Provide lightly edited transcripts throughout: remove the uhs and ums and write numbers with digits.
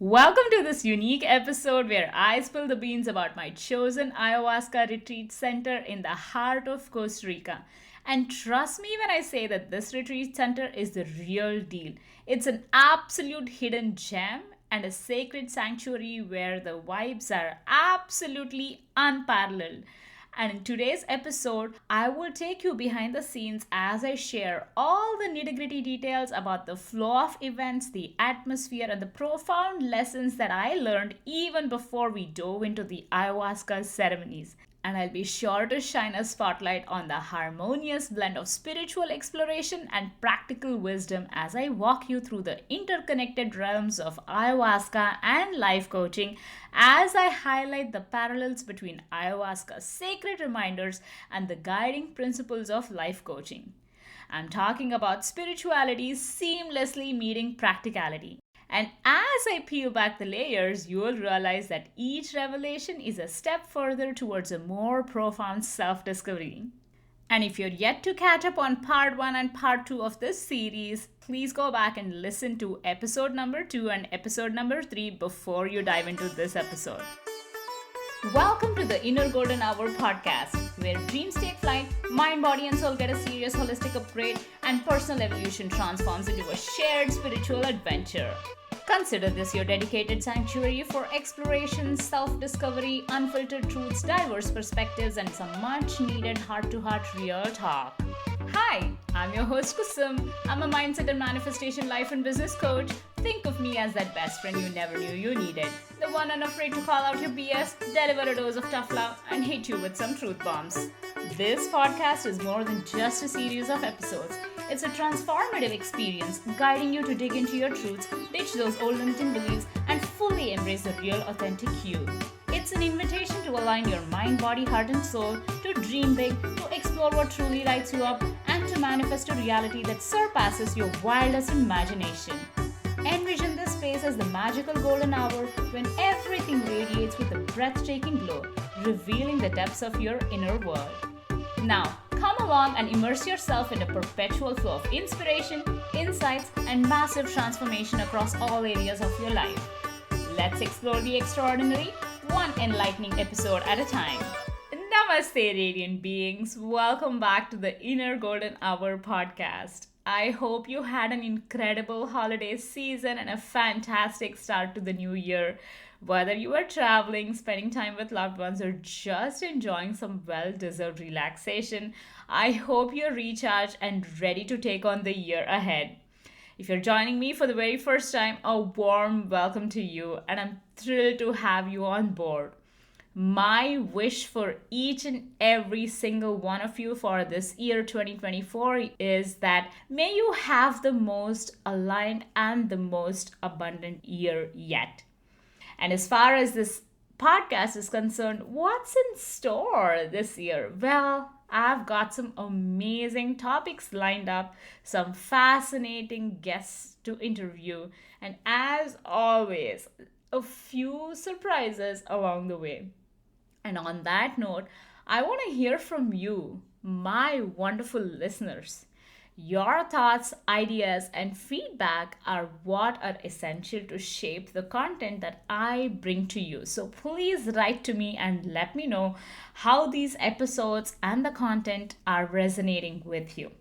Welcome to this unique episode where I spill the beans about my chosen ayahuasca retreat center in the heart of Costa Rica. And trust me when I say that this retreat center is the real deal. It's an absolute hidden gem and a sacred sanctuary where the vibes are absolutely unparalleled. And in today's episode, I will take you behind the scenes as I share all the nitty gritty details about the flow of events, the atmosphere, and the profound lessons that I learned even before we dove into the ayahuasca ceremonies. And I'll be sure to shine a spotlight on the harmonious blend of spiritual exploration and practical wisdom as I walk you through the interconnected realms of ayahuasca and life coaching, as I highlight the parallels between ayahuasca's sacred reminders and the guiding principles of life coaching. I'm talking about spirituality seamlessly meeting practicality. And as I peel back the layers, you will realize that each revelation is a step further towards a more profound self discovery. And if you're yet to catch up on part 1 and part 2 of this series, please go back and listen to episode number 2 and episode number 3 before you dive into this episode. Welcome to the Inner Golden Hour podcast, where dreams take flight, mind, body, and soul get a serious holistic upgrade, and personal evolution transforms into a shared spiritual adventure. Consider this your dedicated sanctuary for exploration, self-discovery, unfiltered truths, diverse perspectives, and some much-needed heart-to-heart real talk. Hi, I'm your host Kusum. I'm a mindset and manifestation life and business coach. Think of me as that best friend you never knew you needed. The one unafraid to call out your BS, deliver a dose of tough love, and hit you with some truth bombs. This podcast is more than just a series of episodes. It's a transformative experience guiding you to dig into your truths, ditch those old limiting beliefs, and fully embrace the real authentic you. It's an invitation to align your mind, body, heart, and soul, to dream big, to explore what truly lights you up, and to manifest a reality that surpasses your wildest imagination. Envision this space as the magical golden hour when everything radiates with a breathtaking glow, revealing the depths of your inner world. Now, come along and immerse yourself in a perpetual flow of inspiration, insights, and massive transformation across all areas of your life. Let's explore the extraordinary, one enlightening episode at a time. Namaste, radiant beings. Welcome back to the Inner Golden Hour podcast. I hope you had an incredible holiday season and a fantastic start to the new year. Whether you are traveling, spending time with loved ones, or just enjoying some well-deserved relaxation, I hope you're recharged and ready to take on the year ahead. If you're joining me for the very first time, a warm welcome to you, and I'm thrilled to have you on board. My wish for each and every single one of you for this year 2024 is that may you have the most aligned and the most abundant year yet. And as far as this podcast is concerned, what's in store this year? Well, I've got some amazing topics lined up, some fascinating guests to interview, and as always, a few surprises along the way. And on that note, I want to hear from you, my wonderful listeners. Your thoughts, ideas, and feedback are what are essential to shape the content that I bring to you. So please write to me and let me know how these episodes and the content are resonating with you.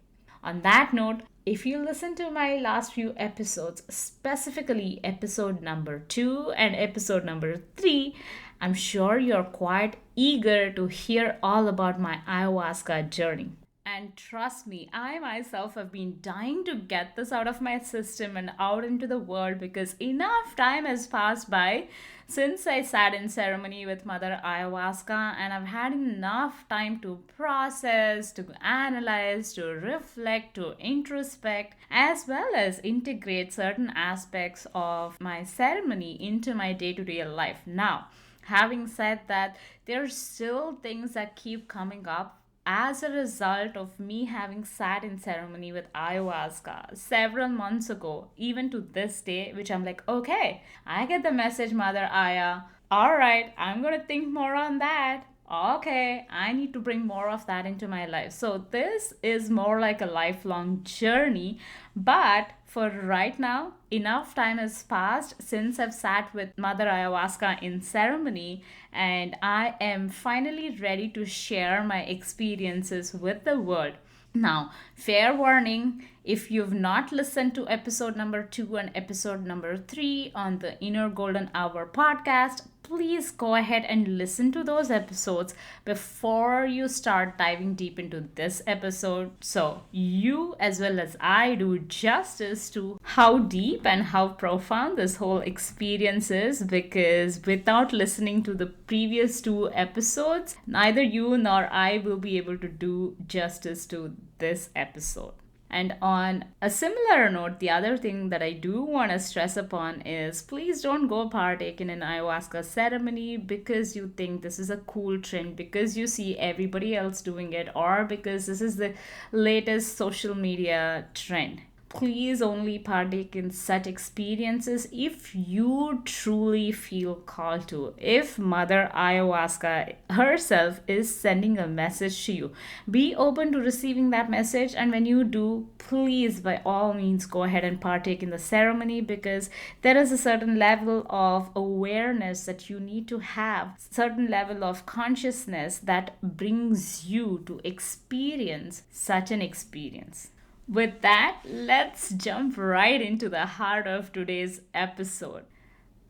On that note, if you listen to my last few episodes, specifically episode number 2 and episode number 3, I'm sure you're quite eager to hear all about my ayahuasca journey. And trust me, I myself have been dying to get this out of my system and out into the world because enough time has passed by since I sat in ceremony with Mother Ayahuasca, and I've had enough time to process, to analyze, to reflect, to introspect, as well as integrate certain aspects of my ceremony into my day-to-day life. Now, having said that, there are still things that keep coming up as a result of me having sat in ceremony with ayahuasca several months ago, even to this day, which I'm like, okay, I get the message, Mother Aya. All right, I'm going to think more on that. Okay, I need to bring more of that into my life. So, this is more like a lifelong journey. But for right now, enough time has passed since I've sat with Mother Ayahuasca in ceremony, and I am finally ready to share my experiences with the world. Now, fair warning, if you've not listened to episode number 2 and episode number 3 on the Inner Golden Hour podcast, please go ahead and listen to those episodes before you start diving deep into this episode, so you as well as I do justice to how deep and how profound this whole experience is, because without listening to the previous 2 episodes, neither you nor I will be able to do justice to this episode. And on a similar note, the other thing that I do want to stress upon is please don't go partake in an ayahuasca ceremony because you think this is a cool trend, because you see everybody else doing it, or because this is the latest social media trend. Please only partake in such experiences if you truly feel called to. If Mother Ayahuasca herself is sending a message to you, be open to receiving that message. And when you do, please, by all means, go ahead and partake in the ceremony, because there is a certain level of awareness that you need to have, certain level of consciousness that brings you to experience such an experience. With that, let's jump right into the heart of today's episode.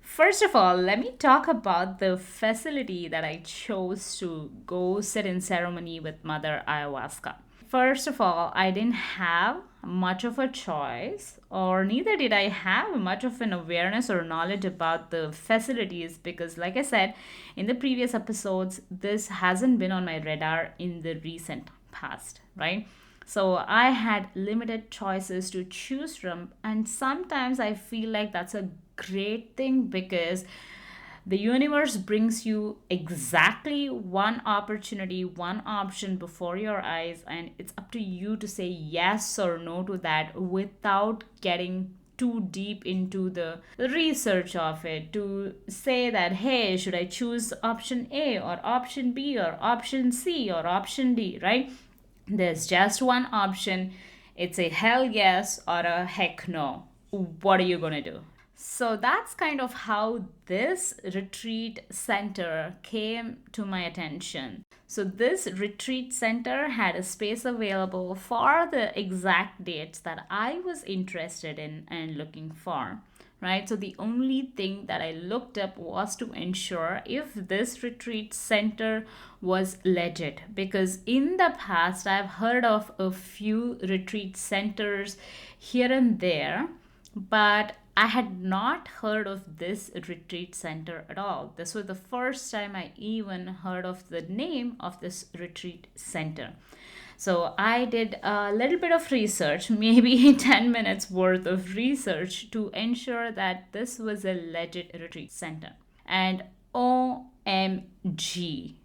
First of all, let me talk about the facility that I chose to go sit in ceremony with Mother Ayahuasca. First of all, I didn't have much of a choice, or neither did I have much of an awareness or knowledge about the facilities, because, like I said in the previous episodes, this hasn't been on my radar in the recent past, right? So I had limited choices to choose from, and sometimes I feel like that's a great thing, because the universe brings you exactly one opportunity, one option before your eyes, and it's up to you to say yes or no to that without getting too deep into the research of it, to say that, hey, should I choose option A or option B or option C or option D, right? There's just one option. It's a hell yes or a heck no. What are you going to do? So that's kind of how this retreat center came to my attention. So, this retreat center had a space available for the exact dates that I was interested in and looking for, right? So the only thing that I looked up was to ensure if this retreat center was legit, because in the past I've heard of a few retreat centers here and there, but I had not heard of this retreat center at all. This was the first time I even heard of the name of this retreat center. So I did a little bit of research, maybe 10 minutes worth of research, to ensure that this was a legit retreat center. And OMG,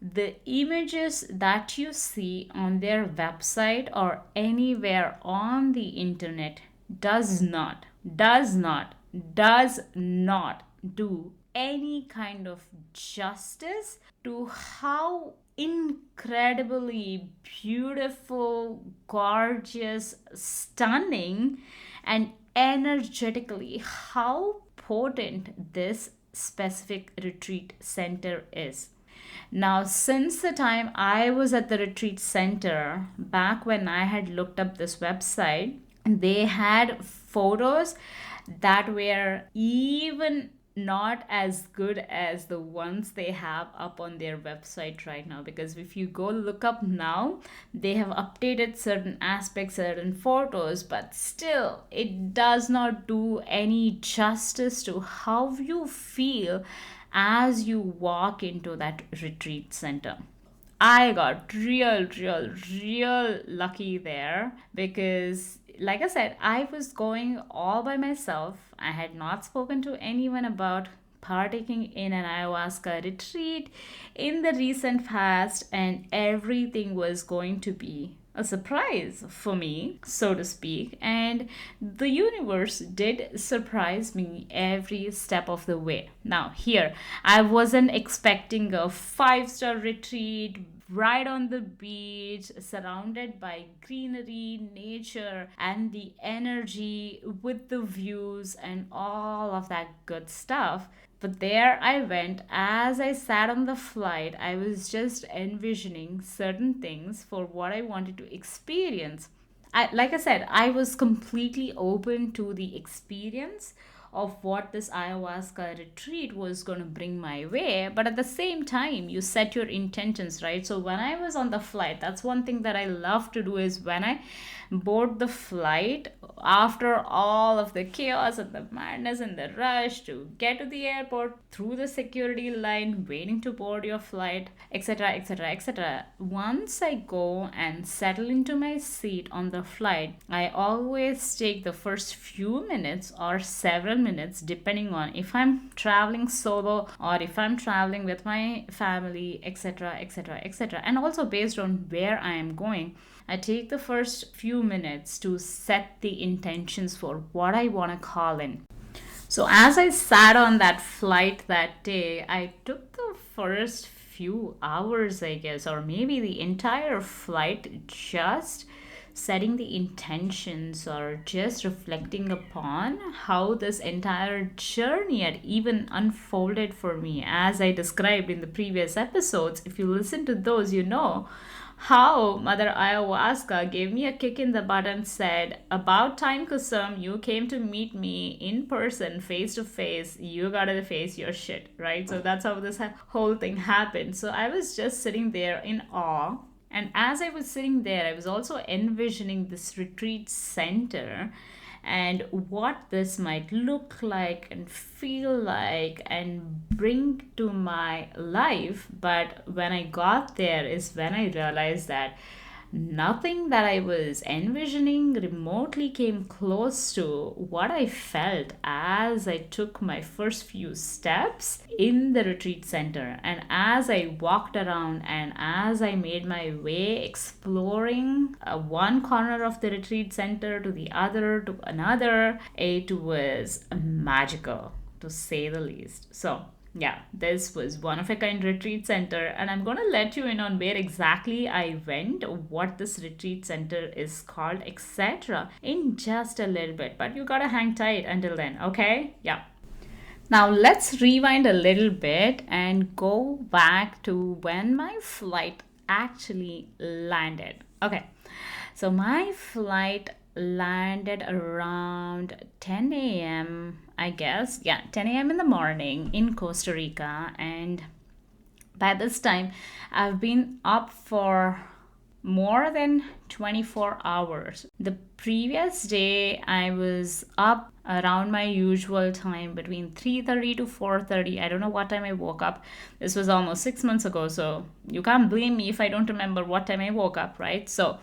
the images that you see on their website or anywhere on the internet does not, does not, does not do any kind of justice to how incredibly beautiful, gorgeous, stunning, and energetically how potent this specific retreat center is. Now, since the time I was at the retreat center, back when I had looked up this website, they had photos that were even not as good as the ones they have up on their website right now, because if you go look up now, they have updated certain aspects, certain photos, but still it does not do any justice to how you feel as you walk into that retreat center. I got real lucky there, because, like I said, I was going all by myself. I had not spoken to anyone about partaking in an ayahuasca retreat in the recent past, and everything was going to be a surprise for me, so to speak, and the universe did surprise me every step of the way. Now, here, I wasn't expecting a five-star retreat right on the beach, surrounded by greenery, nature, and the energy with the views and all of that good stuff. But there I went. As I sat on the flight, I was just envisioning certain things for what I wanted to experience. Like I said, I was completely open to the experience of what this ayahuasca retreat was going to bring my way. But at the same time, you set your intentions, right? So when I was on the flight, that's one thing that I love to do is when I board the flight, after all of the chaos and the madness and the rush to get to the airport, through the security line, waiting to board your flight, etc., etc., etc. Once I go and settle into my seat on the flight, I always take the first few minutes or several minutes, depending on if I'm traveling solo or if I'm traveling with my family, etc., etc., etc., and also based on where I am going. I take the first few minutes to set the intentions for what I want to call in. So, as I sat on that flight that day, I took the first few hours, I guess, or maybe the entire flight, just setting the intentions or just reflecting upon how this entire journey had even unfolded for me. As I described in the previous episodes, if you listen to those, you know how Mother Ayahuasca gave me a kick in the butt and said, "About time, Kusum, you came to meet me in person, face to face. You gotta face your shit," right? So that's how this whole thing happened. So I was just sitting there in awe. And as I was sitting there, I was also envisioning this retreat center and what this might look like and feel like and bring to my life. But when I got there is when I realized that nothing that I was envisioning remotely came close to what I felt as I took my first few steps in the retreat center. And as I walked around and as I made my way exploring one corner of the retreat center to the other to another, it was magical to say the least. So, yeah, this was one of a kind retreat center, and I'm gonna let you in on where exactly I went, what this retreat center is called, etc. in just a little bit. But you gotta hang tight until then, okay? Yeah. Now let's rewind a little bit and go back to when my flight actually landed. Okay, so my flight landed around 10 a.m., I guess. Yeah, 10 a.m. in the morning in Costa Rica. And by this time, I've been up for more than 24 hours. The previous day, I was up around my usual time between 3:30 to 4:30. I don't know what time I woke up. This was almost 6 months ago, so you can't blame me if I don't remember what time I woke up, right? So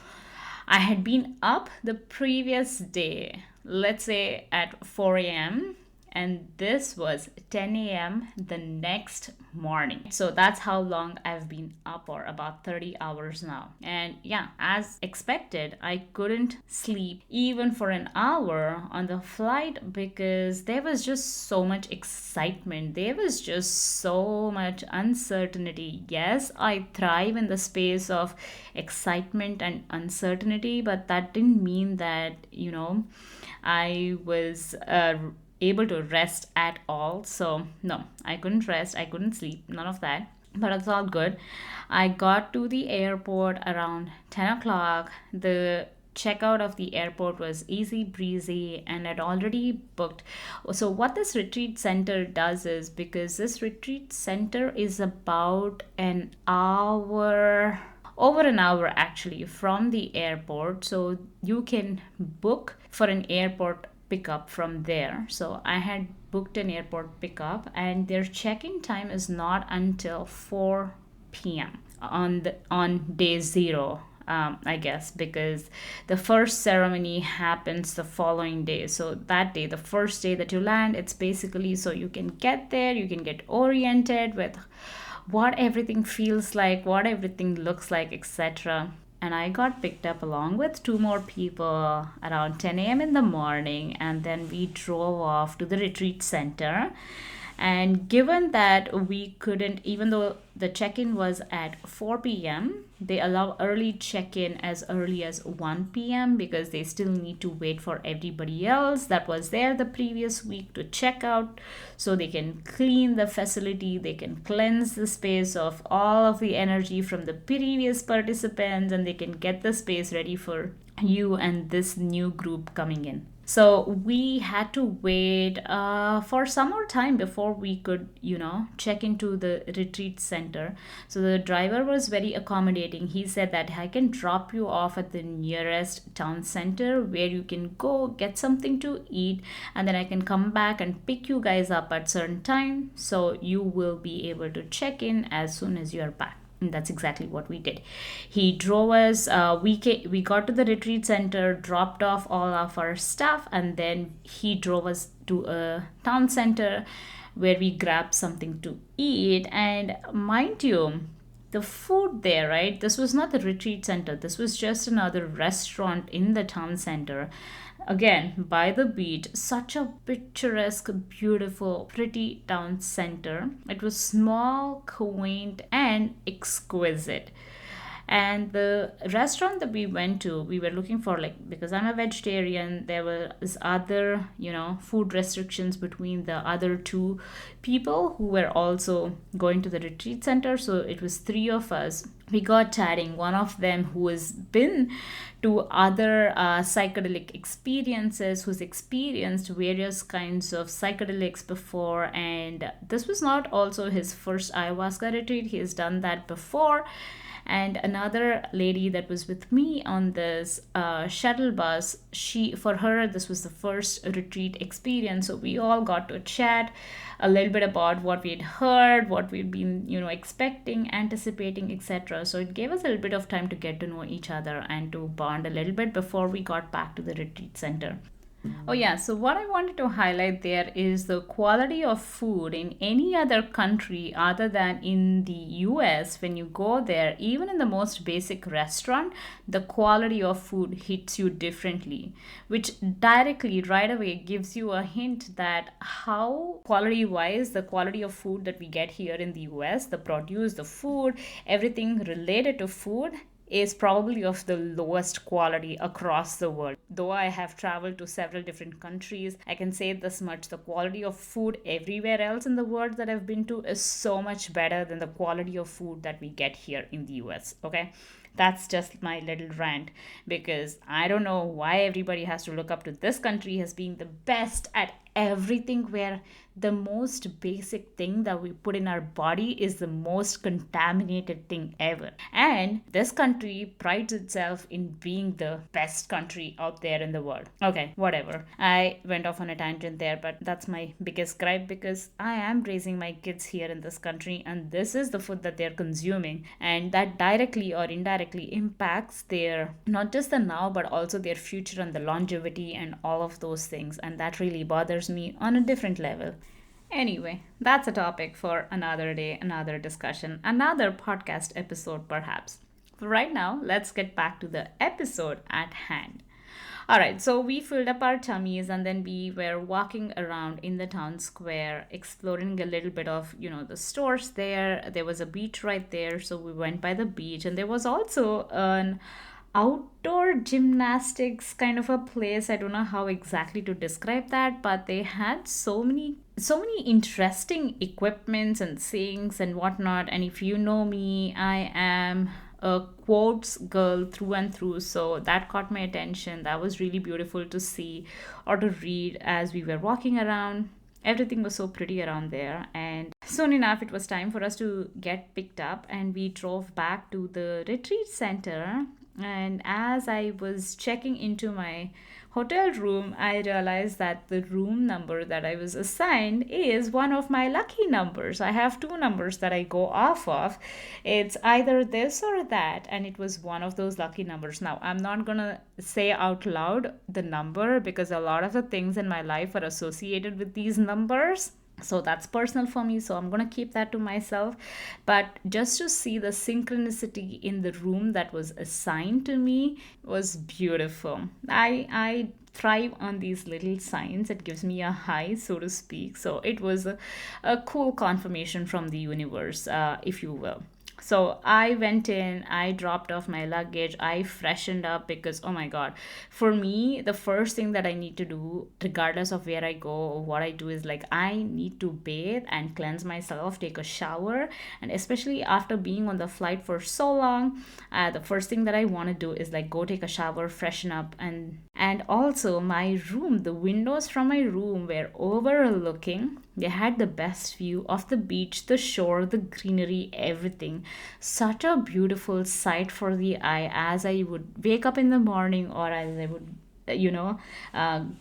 I had been up the previous day, let's say at 4 a.m., and this was 10 a.m. the next morning. So that's how long I've been up for, about 30 hours now. And yeah, as expected, I couldn't sleep even for an hour on the flight because there was just so much excitement. There was just so much uncertainty. Yes, I thrive in the space of excitement and uncertainty, but that didn't mean that, I was able to rest at all. So, no, I couldn't rest, I couldn't sleep, none of that. But it's all good. I got to the airport around 10 o'clock. The checkout of the airport was easy breezy and I'd already booked. So, what this retreat center does is because this retreat center is about an hour, over an hour actually, from the airport. So, you can book for an airport pickup from there. So I had booked an airport pickup and their check-in time is not until 4 p.m. on day zero. I guess because the first ceremony happens the following day. So that day, the first day that you land, it's basically so you can get there, you can get oriented with what everything feels like, what everything looks like, etc. and I got picked up along with two more people around 10 a.m. in the morning, and then we drove off to the retreat center. And given that we couldn't, even though the check in was at 4 p.m., they allow early check in as early as 1 p.m. because they still need to wait for everybody else that was there the previous week to check out, so they can clean the facility, they can cleanse the space of all of the energy from the previous participants, and they can get the space ready for you and this new group coming in. So we had to wait for some more time before we could, check into the retreat center. So the driver was very accommodating. He said that I can drop you off at the nearest town center where you can go get something to eat, and then I can come back and pick you guys up at certain time. So you will be able to check in as soon as you are back. And that's exactly what we did. He drove us. We got to the retreat center, dropped off all of our stuff, and then he drove us to a town center where we grabbed something to eat. And mind you, the food there, right? This was not the retreat center. This was just another restaurant in the town center. Again, by the beach, such a picturesque, beautiful, pretty town center. It was small, quaint, and exquisite. And the restaurant that we went to, we were looking for, like, because I'm a vegetarian, there was other, food restrictions between the other two people who were also going to the retreat center. So it was three of us. We got chatting. One of them who has been to other psychedelic experiences, who's experienced various kinds of psychedelics before, and this was not also his first ayahuasca retreat. He has done that before. And another lady that was with me on this shuttle bus, for her this was the first retreat experience. So we all got to chat a little bit about what we had heard, what we'd been expecting, anticipating, etc. So it gave us a little bit of time to get to know each other and to bond a little bit before we got back to the retreat center. Oh, yeah. So, what I wanted to highlight there is the quality of food in any other country other than in the US. When you go there, even in the most basic restaurant, the quality of food hits you differently, which directly right away gives you a hint that how quality wise the quality of food that we get here in the US, the produce, the food, everything related to food is probably of the lowest quality across the world. Though I have traveled to several different countries, I can say this much: the quality of food everywhere else in the world that I've been to is so much better than the quality of food that we get here in the US. Okay, that's just my little rant, because I don't know why everybody has to look up to this country as being the best at everything, where the most basic thing that we put in our body is the most contaminated thing ever. And this country prides itself in being the best country out there in the world. Okay, whatever. I went off on a tangent there, but that's my biggest gripe, because I am raising my kids here in this country and this is the food that they're consuming, and that directly or indirectly impacts their, not just the now, but also their future and the longevity and all of those things. And that really bothers me on a different level. Anyway, that's a topic for another day, another discussion, another podcast episode perhaps. For right now, let's get back to the episode at hand. Alright, so we filled up our tummies and then we were walking around in the town square, exploring a little bit of, the stores there. There was a beach right there, so we went by the beach, and there was also an outdoor gymnastics kind of a place. I don't know how exactly to describe that, but they had so many interesting equipments and things and whatnot. And if you know me, I am a quotes girl through and through, so that caught my attention. That was really beautiful to see or to read as we were walking around. Everything was so pretty around there, and soon enough it was time for us to get picked up, and we drove back to the retreat center. And as I was checking into my hotel room, I realized that the room number that I was assigned is one of my lucky numbers. I have two numbers that I go off of. It's either this or that, and it was one of those lucky numbers. Now, I'm not gonna say out loud the number because a lot of the things in my life are associated with these numbers. So that's personal for me, so I'm going to keep that to myself. But just to see the synchronicity in the room that was assigned to me was beautiful. I thrive on these little signs. It gives me a high, so to speak. So it was a cool confirmation from the universe, if you will. So I went in, I dropped off my luggage, I freshened up because, oh my God, for me, the first thing that I need to do, regardless of where I go or what I do, is like I need to bathe and cleanse myself, take a shower. And especially after being on the flight for so long, the first thing that I want to do is like go take a shower, freshen up, and also my room, the windows from my room were overlooking. They had the best view of the beach, the shore, the greenery, everything. Such a beautiful sight for the eye as I would wake up in the morning, or as I would, you know,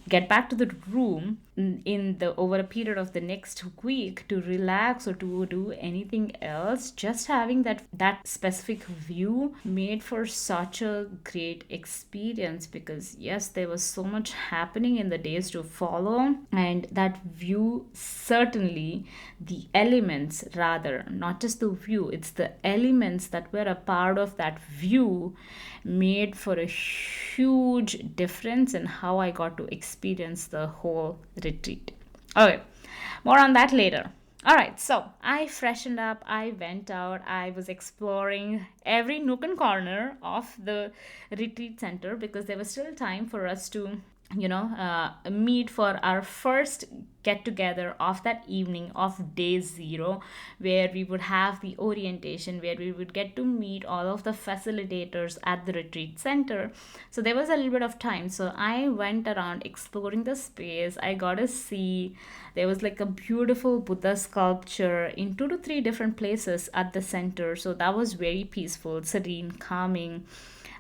get back to the room in the over a period of the next week to relax or to do anything else. Just having that specific view made for such a great experience, because yes, there was so much happening in the days to follow, and that view, certainly the elements, rather not just the view, it's the elements that were a part of that view, made for a huge difference in how I got to experience the whole retreat. Okay, more on that later. All right, so I freshened up, I went out, I was exploring every nook and corner of the retreat center because there was still time for us to meet for our first get together of that evening of day zero, where we would have the orientation, where we would get to meet all of the facilitators at the retreat center. So there was a little bit of time, so I went around exploring the space. I got to see, there was like a beautiful Buddha sculpture in 2 to 3 different places at the center, so that was very peaceful, serene, calming.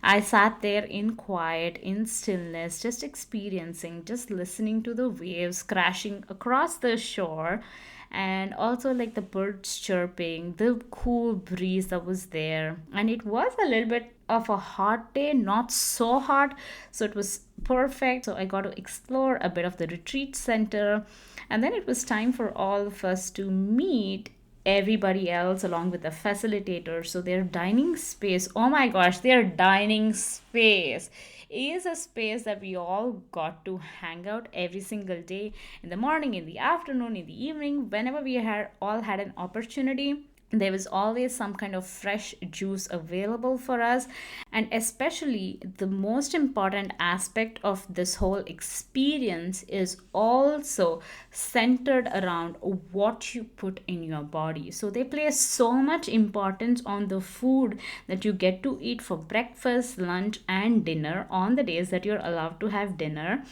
I sat there in quiet, in stillness, just experiencing, just listening to the waves crashing across the shore, and also like the birds chirping, the cool breeze that was there. And it was a little bit of a hot day, not so hot, so it was perfect. So I got to explore a bit of the retreat center, and then it was time for all of us to meet everybody else along with the facilitator. So their dining space, oh my gosh, their dining space is a space that we all got to hang out every single day, in the morning, in the afternoon, in the evening, whenever we had all had an opportunity. There was always some kind of fresh juice available for us. And especially the most important aspect of this whole experience is also centered around what you put in your body. So they place so much importance on the food that you get to eat for breakfast, lunch, and dinner on the days that you're allowed to have dinner.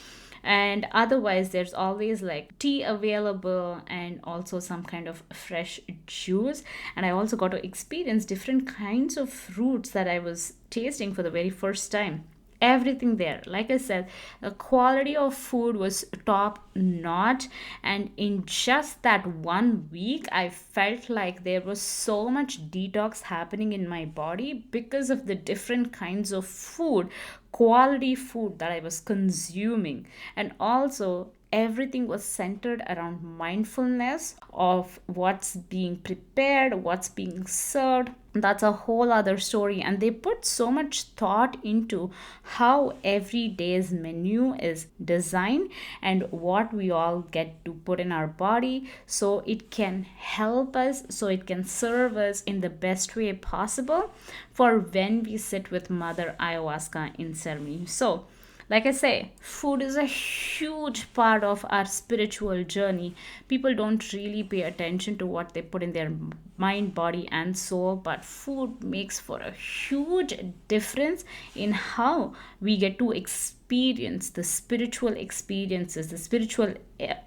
And otherwise there's always like tea available, and also some kind of fresh juice. And I also got to experience different kinds of fruits that I was tasting for the very first time. Everything there, like I said, the quality of food was top notch. And in just that 1 week, I felt like there was so much detox happening in my body because of the different kinds of food, quality food that I was consuming. And also everything was centered around mindfulness of what's being prepared, what's being served. That's a whole other story. And they put so much thought into how every day's menu is designed and what we all get to put in our body, so it can help us, so it can serve us in the best way possible for when we sit with Mother Ayahuasca in ceremony. So like I say, food is a huge part of our spiritual journey. People don't really pay attention to what they put in their mind, body, and soul, but food makes for a huge difference in how we get to experience the spiritual experiences, the spiritual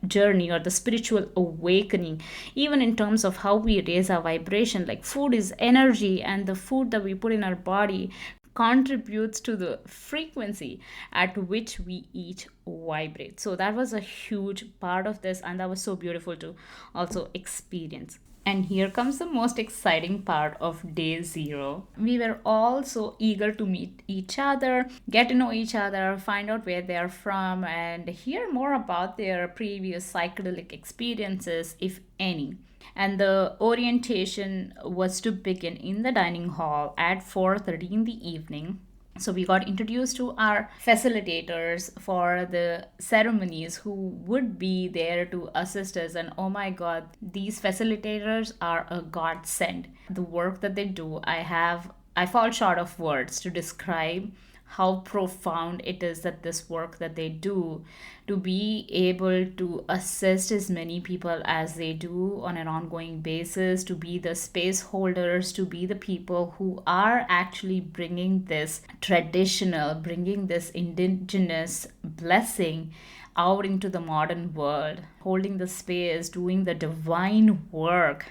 journey, or the spiritual awakening, even in terms of how we raise our vibration. Like food is energy, and the food that we put in our body contributes to the frequency at which we each vibrate. So that was a huge part of this, and that was so beautiful to also experience. And here comes the most exciting part of day zero. We were all so eager to meet each other, get to know each other, find out where they are from, and hear more about their previous psychedelic experiences, if any. And the orientation was to begin in the dining hall at 4:30 in the evening. So we got introduced to our facilitators for the ceremonies who would be there to assist us. And oh my god, these facilitators are a godsend. The work that they do, I fall short of words to describe how profound it is that this work that they do, to be able to assist as many people as they do on an ongoing basis, to be the space holders, to be the people who are actually bringing this traditional, bringing this indigenous blessing out into the modern world, holding the space, doing the divine work.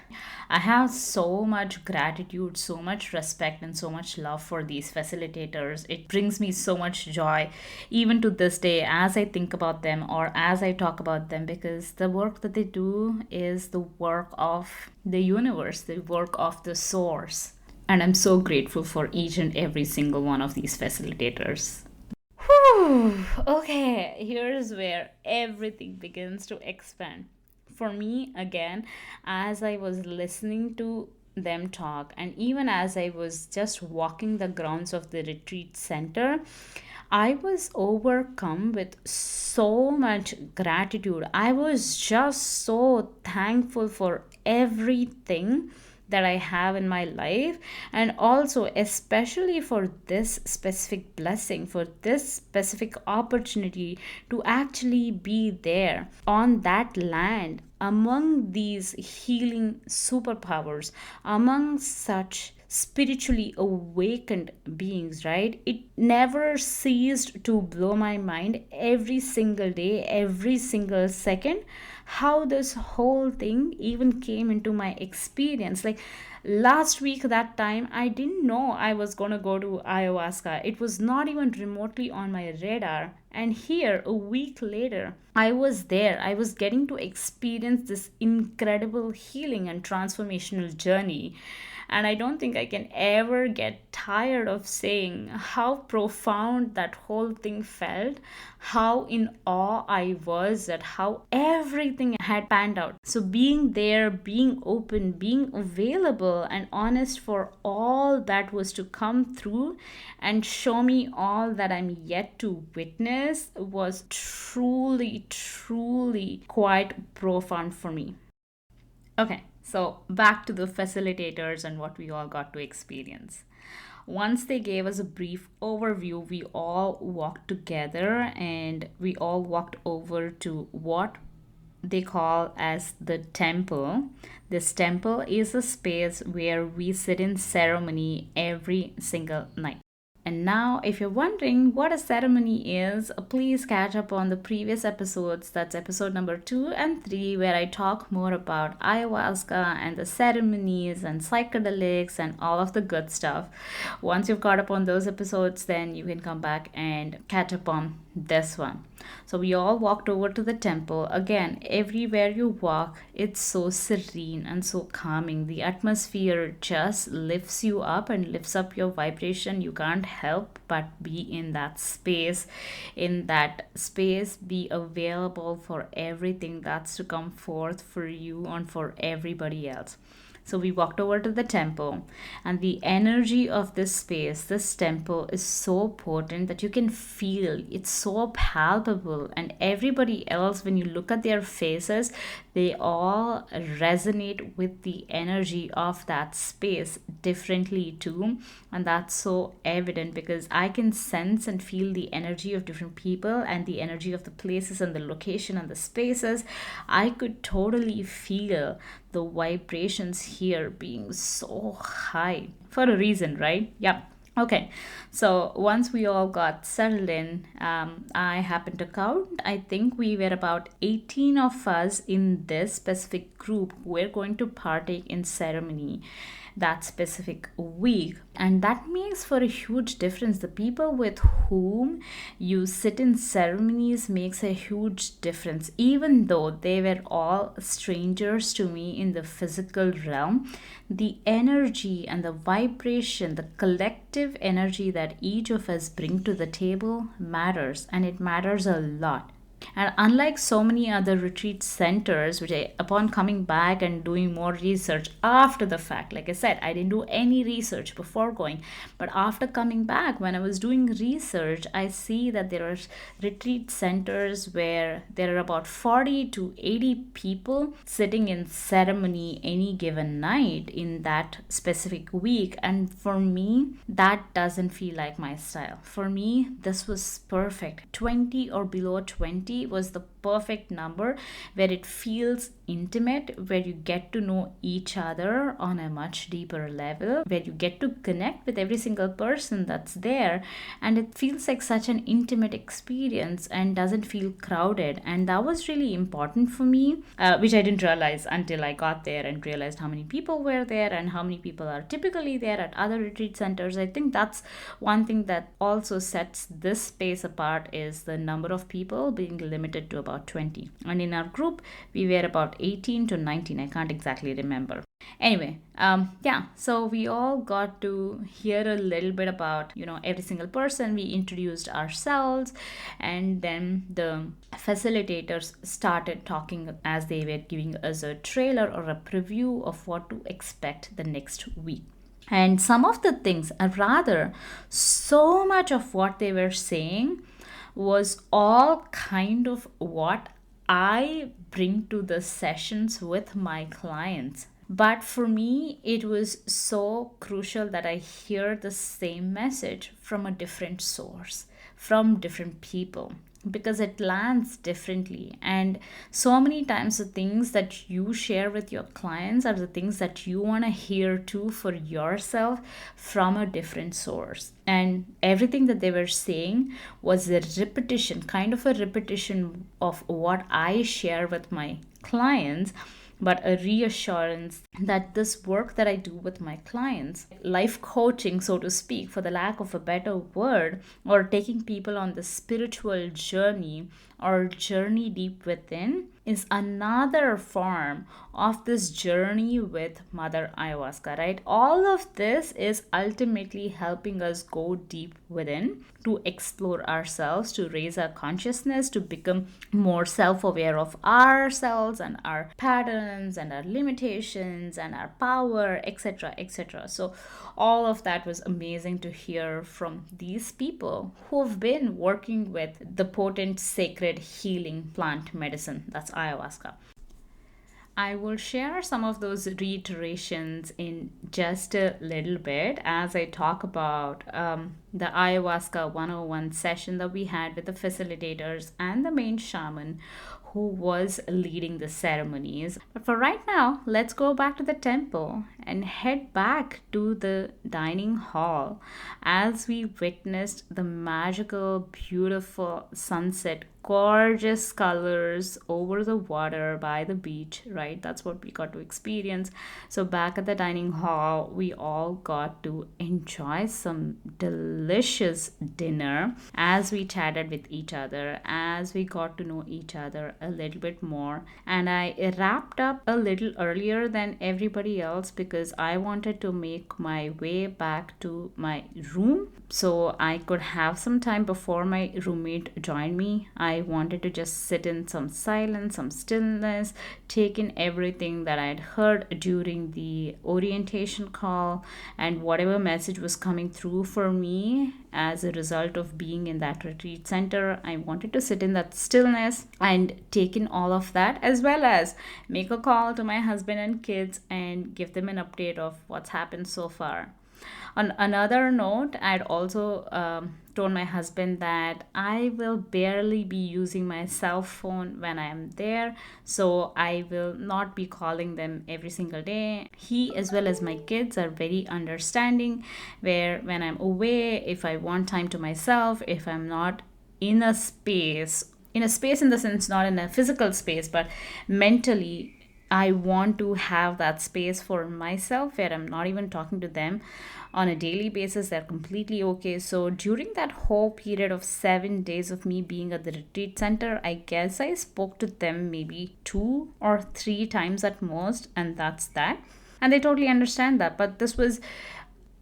I have so much gratitude, so much respect, and so much love for these facilitators. It brings me so much joy, even to this day, as I think about them or as I talk about them, because the work that they do is the work of the universe, the work of the source. And I'm so grateful for each and every single one of these facilitators. Whew. Okay, here's where everything begins to expand. For me, again, as I was listening to them talk, and even as I was just walking the grounds of the retreat center, I was overcome with so much gratitude. I was just so thankful for everything that I have in my life, and also, especially for this specific blessing, for this specific opportunity to actually be there on that land among these healing superpowers, among such spiritually awakened beings, right? It never ceased to blow my mind every single day, every single second, how this whole thing even came into my experience. Like last week, that time, I didn't know I was going to go to ayahuasca. It was not even remotely on my radar. And here, a week later, I was there. I was getting to experience this incredible healing and transformational journey. And I don't think I can ever get tired of saying how profound that whole thing felt, how in awe I was at how everything had panned out. So, being there, being open, being available, and honest for all that was to come through and show me all that I'm yet to witness was truly, truly quite profound for me. Okay, so back to the facilitators and what we all got to experience. Once they gave us a brief overview, we all walked together and we all walked over to what they call as the temple. This temple is a space where we sit in ceremony every single night. And now, if you're wondering what a ceremony is, please catch up on the previous episodes. That's episode number 2 and 3, where I talk more about ayahuasca and the ceremonies and psychedelics and all of the good stuff. Once you've caught up on those episodes, then you can come back and catch up on this one. So we all walked over to the temple. Again, everywhere you walk, it's so serene and so calming. The atmosphere just lifts you up and lifts up your vibration. You can't help but be in that space. In that space, be available for everything that's to come forth for you and for everybody else. So we walked over to the temple, and the energy of this space, this temple, is so potent that you can feel it's so palpable. And everybody else, when you look at their faces, they all resonate with the energy of that space differently too. And that's so evident because I can sense and feel the energy of different people and the energy of the places and the location and the spaces. I could totally feel the vibrations here being so high for a reason, right? Yeah. Okay, so once we all got settled in, I happened to count. I think we were about 18 of us in this specific group who were going to partake in ceremony that specific week. And that makes for a huge difference. The people with whom you sit in ceremonies makes a huge difference. Even though they were all strangers to me in the physical realm, the energy and the vibration, the collective energy that each of us bring to the table matters, and it matters a lot. And unlike so many other retreat centers, which upon coming back and doing more research after the fact, like I said, I didn't do any research before going. But after coming back, when I was doing research, I see that there are retreat centers where there are about 40 to 80 people sitting in ceremony any given night in that specific week. And for me, that doesn't feel like my style. For me, this was perfect. 20 or below 20 was the perfect number where it feels intimate, where you get to know each other on a much deeper level, where you get to connect with every single person that's there, and it feels like such an intimate experience and doesn't feel crowded. And that was really important for me, which I didn't realize until I got there and realized how many people were there and how many people are typically there at other retreat centers. I think that's one thing that also sets this space apart, is the number of people being limited to about 20. And in our group, we were about 18 to 19. I can't exactly remember. Anyway, yeah, so we all got to hear a little bit about, every single person. We introduced ourselves, and then the facilitators started talking as they were giving us a trailer or a preview of what to expect the next week. And some of the things, or rather, so much of what they were saying was all kind of what I bring to the sessions with my clients. But for me, it was so crucial that I hear the same message from a different source, from different people, because it lands differently. And so many times the things that you share with your clients are the things that you want to hear too for yourself from a different source. And everything that they were saying was a repetition, kind of a repetition of what I share with my clients, but a reassurance that this work that I do with my clients, life coaching, so to speak, for the lack of a better word, or taking people on the spiritual journey or journey deep within, is another form of this journey with Mother Ayahuasca, right? All of this is ultimately helping us go deep within to explore ourselves, to raise our consciousness, to become more self aware of ourselves and our patterns and our limitations and our power, etc. etc. So, all of that was amazing to hear from these people who have been working with the potent sacred healing plant medicine that's ayahuasca. I will share some of those reiterations in just a little bit as I talk about the Ayahuasca 101 session that we had with the facilitators and the main shaman who was leading the ceremonies. But for right now, let's go back to the temple and head back to the dining hall as we witnessed the magical, beautiful sunset, gorgeous colors over the water by the beach, right? That's what we got to experience. So back at the dining hall, we all got to enjoy some delicious dinner as we chatted with each other, as we got to know each other a little bit more. And I wrapped up a little earlier than everybody else because I wanted to make my way back to my room so I could have some time before my roommate joined me. I wanted to just sit in some silence, some stillness, take in everything that I had heard during the orientation call and whatever message was coming through for me as a result of being in that retreat center. I wanted to sit in that stillness and take in all of that, as well as make a call to my husband and kids and give them an update of what's happened so far. On another note, I'd also told my husband that I will barely be using my cell phone when I am there, so I will not be calling them every single day. He, as well as my kids, are very understanding, where when I'm away, if I want time to myself, if I'm not in a space, in the sense, not in a physical space, but mentally, I want to have that space for myself where I'm not even talking to them on a daily basis. They're completely okay. So during that whole period of 7 days of me being at the retreat center, I guess I spoke to them maybe 2 or 3 times at most, and that's that. And they totally understand that. But this was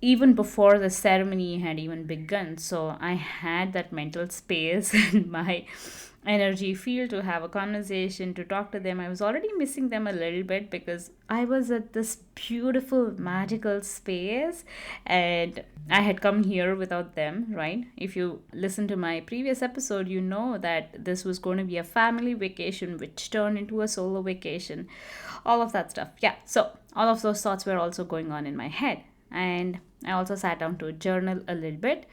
even before the ceremony had even begun. So I had that mental space and my energy field to have a conversation, to talk to them. I was already missing them a little bit because I was at this beautiful, magical space and I had come here without them, right? If you listen to my previous episode, you know that this was going to be a family vacation which turned into a solo vacation, all of that stuff. Yeah, so all of those thoughts were also going on in my head. And I also sat down to journal a little bit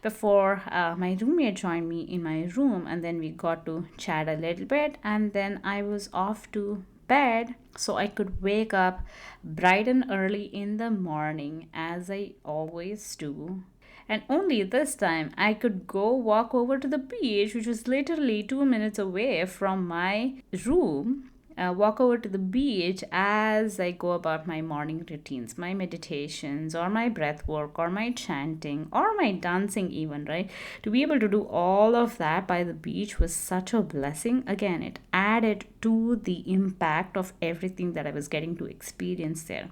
before my roommate joined me in my room, and then we got to chat a little bit, and then I was off to bed so I could wake up bright and early in the morning as I always do. And only this time I could go walk over to the beach, which was literally 2 minutes away from my room. Walk over to the beach as I go about my morning routines, my meditations, or my breath work, or my chanting, or my dancing, even, right? To be able to do all of that by the beach was such a blessing. Again, it added to the impact of everything that I was getting to experience there.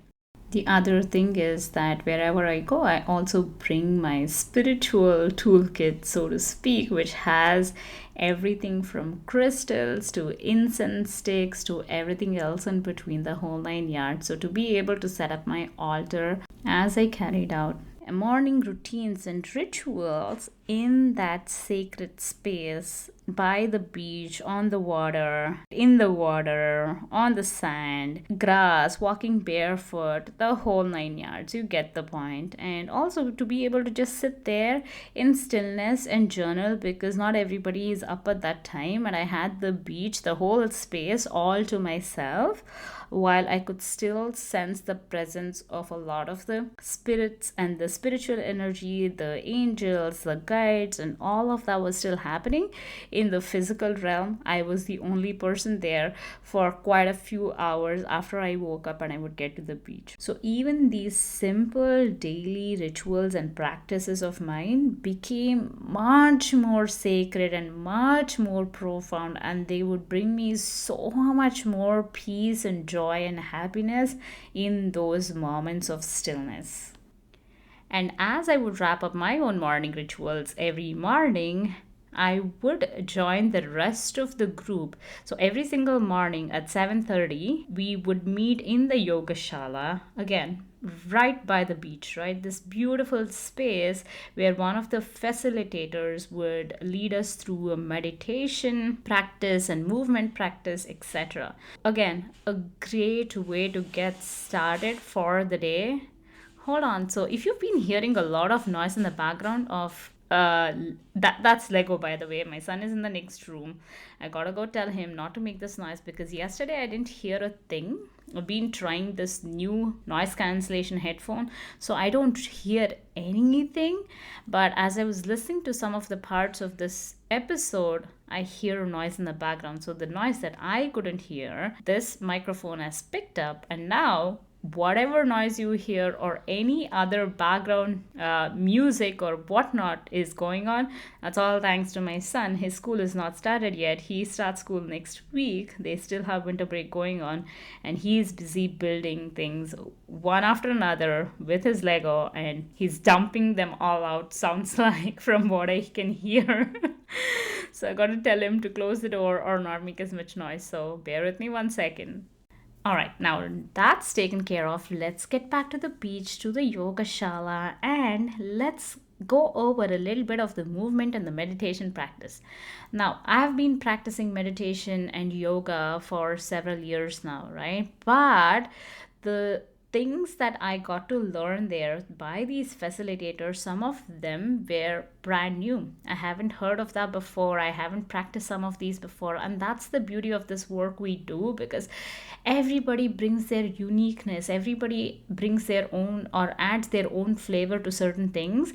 The other thing is that wherever I go, I also bring my spiritual toolkit, so to speak, which has everything from crystals to incense sticks to everything else in between, the whole 9 yards. So, to be able to set up my altar as I carried out morning routines and rituals in that sacred space by the beach, on the water, in the water, on the sand, grass, walking barefoot, the whole 9 yards. You get the point. And also to be able to just sit there in stillness and journal, because not everybody is up at that time, and I had the beach, the whole space all to myself, while I could still sense the presence of a lot of the spirits and the spiritual energy, the angels, the guides, and all of that was still happening in the physical realm. I was the only person there for quite a few hours after I woke up and I would get to the beach. So even these simple daily rituals and practices of mine became much more sacred and much more profound, and they would bring me so much more peace and joy and happiness in those moments of stillness. And as I would wrap up my own morning rituals every morning, I would join the rest of the group. So every single morning at 7:30, we would meet in the yoga shala, again right by the beach, right? This beautiful space where one of the facilitators would lead us through a meditation practice and movement practice, etc. Again, a great way to get started for the day. Hold on. So if you've been hearing a lot of noise in the background of that's Lego, by the way. My son is in the next room. I gotta go tell him not to make this noise because yesterday I didn't hear a thing. I've been trying this new noise cancellation headphone, so I don't hear anything. But as I was listening to some of the parts of this episode, I hear a noise in the background. So the noise that I couldn't hear, this microphone has picked up, and now whatever noise you hear or any other background music or whatnot is going on, that's all thanks to my son. His school is not started yet. He starts school next week. They still have winter break going on, and he's busy building things one after another with his Lego, and he's dumping them all out, sounds like, from what I can hear. So I got to tell him to close the door or not make as much noise. So bear with me 1 second. All right, now that's taken care of. Let's get back to the beach, to the yoga shala, and let's go over a little bit of the movement and the meditation practice. Now, I've been practicing meditation and yoga for several years now, right? But the things that I got to learn there by these facilitators, some of them were brand new. I haven't heard of that before. I haven't practiced some of these before. And that's the beauty of this work we do, because everybody brings their uniqueness, everybody brings their own or adds their own flavor to certain things.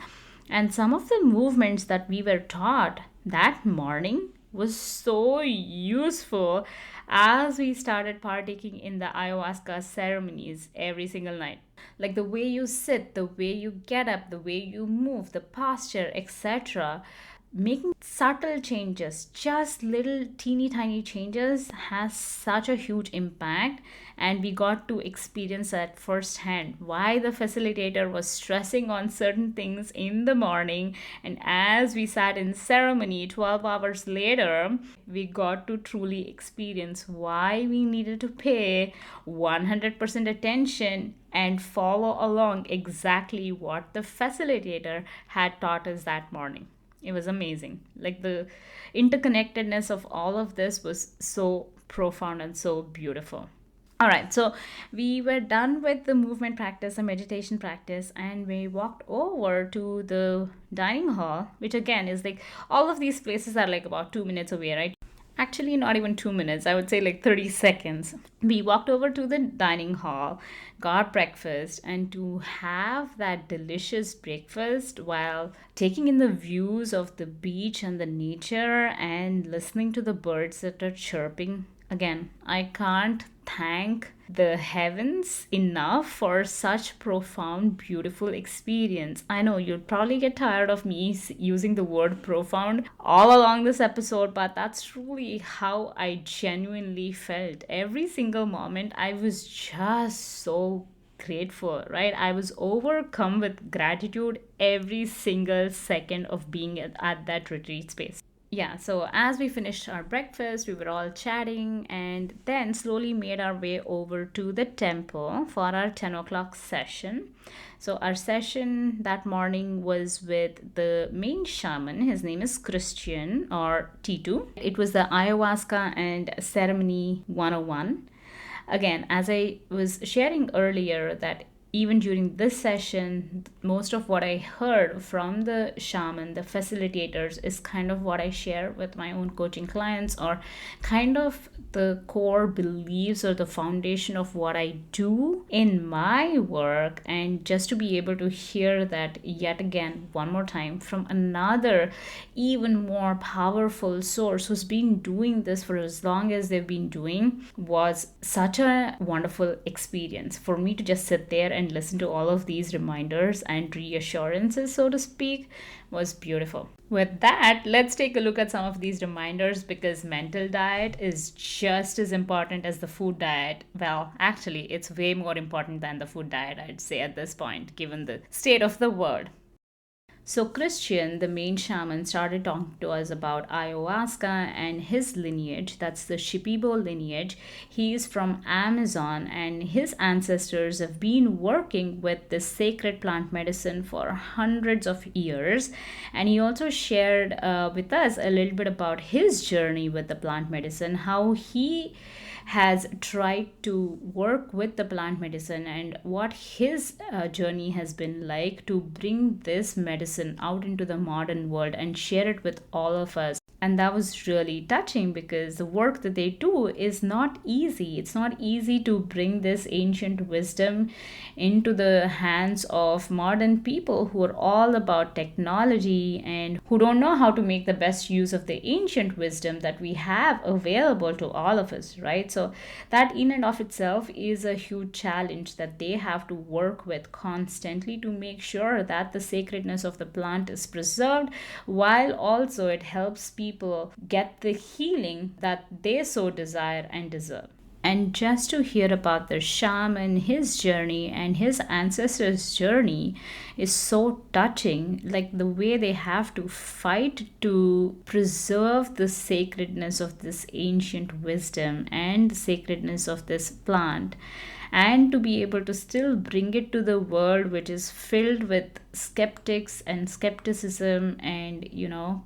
And some of the movements that we were taught that morning was so useful as we started partaking in the ayahuasca ceremonies every single night. Like the way you sit, the way you get up, the way you move, the posture, etc. Making subtle changes, just little teeny tiny changes, has such a huge impact. And we got to experience that firsthand, why the facilitator was stressing on certain things in the morning. And as we sat in ceremony 12 hours later, we got to truly experience why we needed to pay 100% attention and follow along exactly what the facilitator had taught us that morning. It was amazing. Like the interconnectedness of all of this was so profound and so beautiful. All right, so we were done with the movement practice, the meditation practice, and we walked over to the dining hall, which again is like all of these places are like about 2 minutes away, right? Actually, not even 2 minutes, I would say like 30 seconds. We walked over to the dining hall, got breakfast, and to have that delicious breakfast while taking in the views of the beach and the nature and listening to the birds that are chirping. Again, I can't thank the heavens enough for such profound, beautiful experience. I know you'll probably get tired of me using the word profound all along this episode, but that's truly how I genuinely felt. Every single moment, I was just so grateful, right? I was overcome with gratitude every single second of being at that retreat space. Yeah, so as we finished our breakfast, we were all chatting and then slowly made our way over to the temple for our 10 o'clock session. So, our session that morning was with the main shaman. His name is Christian or T2. It was the ayahuasca and ceremony 101. Again, as I was sharing earlier, that even during this session, most of what I heard from the shaman, the facilitators, is kind of what I share with my own coaching clients, or kind of the core beliefs or the foundation of what I do in my work. And just to be able to hear that yet again, one more time, from another even more powerful source who's been doing this for as long as they've been doing, was such a wonderful experience for me to just sit there and listen to all of these reminders and reassurances, so to speak, was beautiful. With that, let's take a look at some of these reminders, because mental diet is just as important as the food diet. Well, actually, it's way more important than the food diet, I'd say, at this point, given the state of the world. So, Christian, the main shaman, started talking to us about ayahuasca and his lineage. That's the Shipibo lineage. He is from Amazon, and his ancestors have been working with this sacred plant medicine for hundreds of years. And he also shared with us a little bit about his journey with the plant medicine, how he has tried to work with the plant medicine, and what his journey has been like to bring this medicine out into the modern world and share it with all of us. And that was really touching, because the work that they do is not easy. It's not easy to bring this ancient wisdom into the hands of modern people who are all about technology and who don't know how to make the best use of the ancient wisdom that we have available to all of us, right? So that in and of itself is a huge challenge that they have to work with constantly to make sure that the sacredness of the plant is preserved, while also it helps people get the healing that they so desire and deserve. And just to hear about the shaman, his journey, and his ancestors' journey is so touching. Like the way they have to fight to preserve the sacredness of this ancient wisdom and the sacredness of this plant. and to be able to still bring it to the world which is filled with skeptics and skepticism and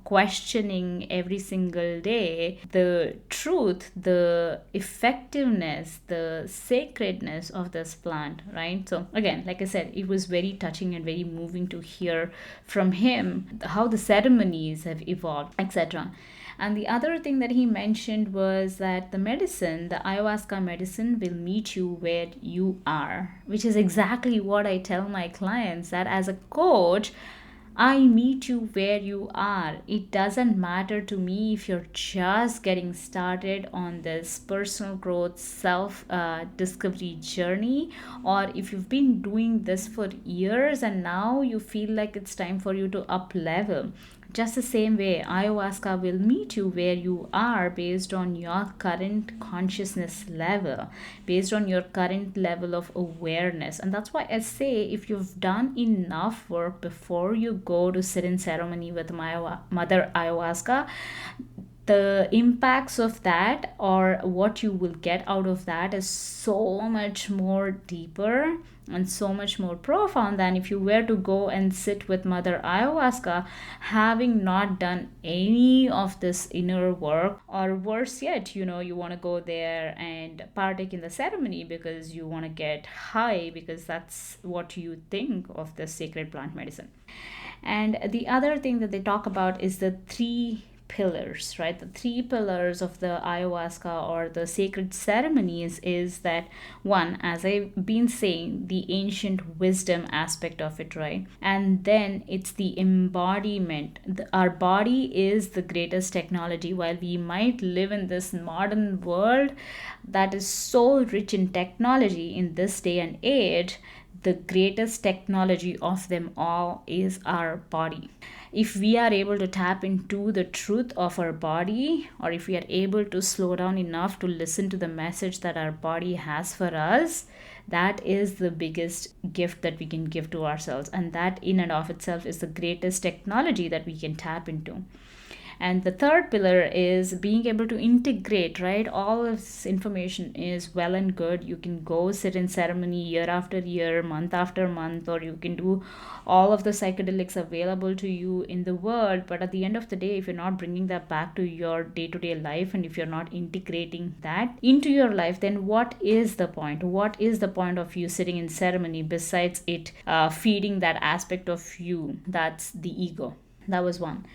questioning every single day the truth, the effectiveness, the sacredness of this plant, right? So again, like I said, it was very touching and very moving to hear from him how the ceremonies have evolved, etc. And the other thing that he mentioned was that the medicine, the ayahuasca medicine, will meet you where you are, which is exactly what I tell my clients, that as a coach, I meet you where you are. It doesn't matter to me if you're just getting started on this personal growth, self discovery journey, or if you've been doing this for years and now you feel like it's time for you to up level. Just the same way, ayahuasca will meet you where you are based on your current consciousness level, based on your current level of awareness. And that's why I say, if you've done enough work before you go to sit in ceremony with my mother ayahuasca, the impacts of that or what you will get out of that is so much more deeper and so much more profound than if you were to go and sit with mother ayahuasca having not done any of this inner work, or worse yet, you want to go there and partake in the ceremony because you want to get high because that's what you think of the sacred plant medicine. And the other thing that they talk about is the three pillars, right? The three pillars of the ayahuasca or the sacred ceremonies is that, one, as I've been saying, the ancient wisdom aspect of it, right? And then it's the embodiment. Our body is the greatest technology. While we might live in this modern world that is so rich in technology in this day and age, the greatest technology of them all is our body. If we are able to tap into the truth of our body, or if we are able to slow down enough to listen to the message that our body has for us, that is the biggest gift that we can give to ourselves. And that in and of itself is the greatest technology that we can tap into. And the third pillar is being able to integrate, right? All of this information is well and good. You can go sit in ceremony year after year, month after month, or you can do all of the psychedelics available to you in the world. But at the end of the day, if you're not bringing that back to your day-to-day life, and if you're not integrating that into your life, then what is the point? What is the point of you sitting in ceremony besides it feeding that aspect of you? That's the ego. That was one.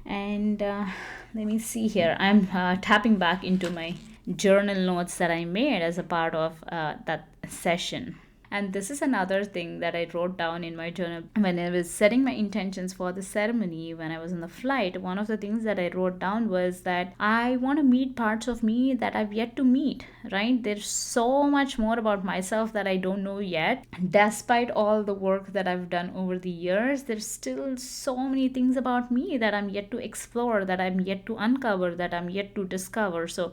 And let me see here. I'm tapping back into my journal notes that I made as a part of that session. And this is another thing that I wrote down in my journal when I was setting my intentions for the ceremony when I was on the flight. One of the things that I wrote down was that I want to meet parts of me that I've yet to meet, right? There's so much more about myself that I don't know yet. Despite all the work that I've done over the years, there's still so many things about me that I'm yet to explore, that I'm yet to uncover, that I'm yet to discover. So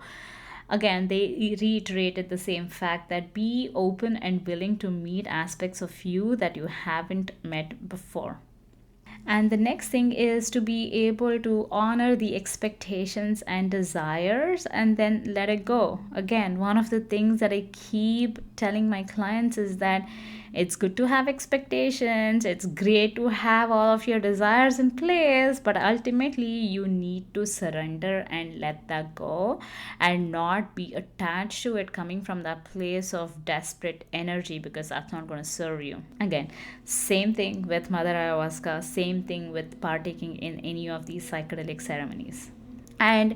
again, they reiterated the same fact that be open and willing to meet aspects of you that you haven't met before. And the next thing is to be able to honor the expectations and desires and then let it go. Again, one of the things that I keep telling my clients is that it's good to have expectations, it's great to have all of your desires in place, but ultimately you need to surrender and let that go and not be attached to it coming from that place of desperate energy, because that's not going to serve you. Again, same thing with Mother Ayahuasca, same thing with partaking in any of these psychedelic ceremonies. And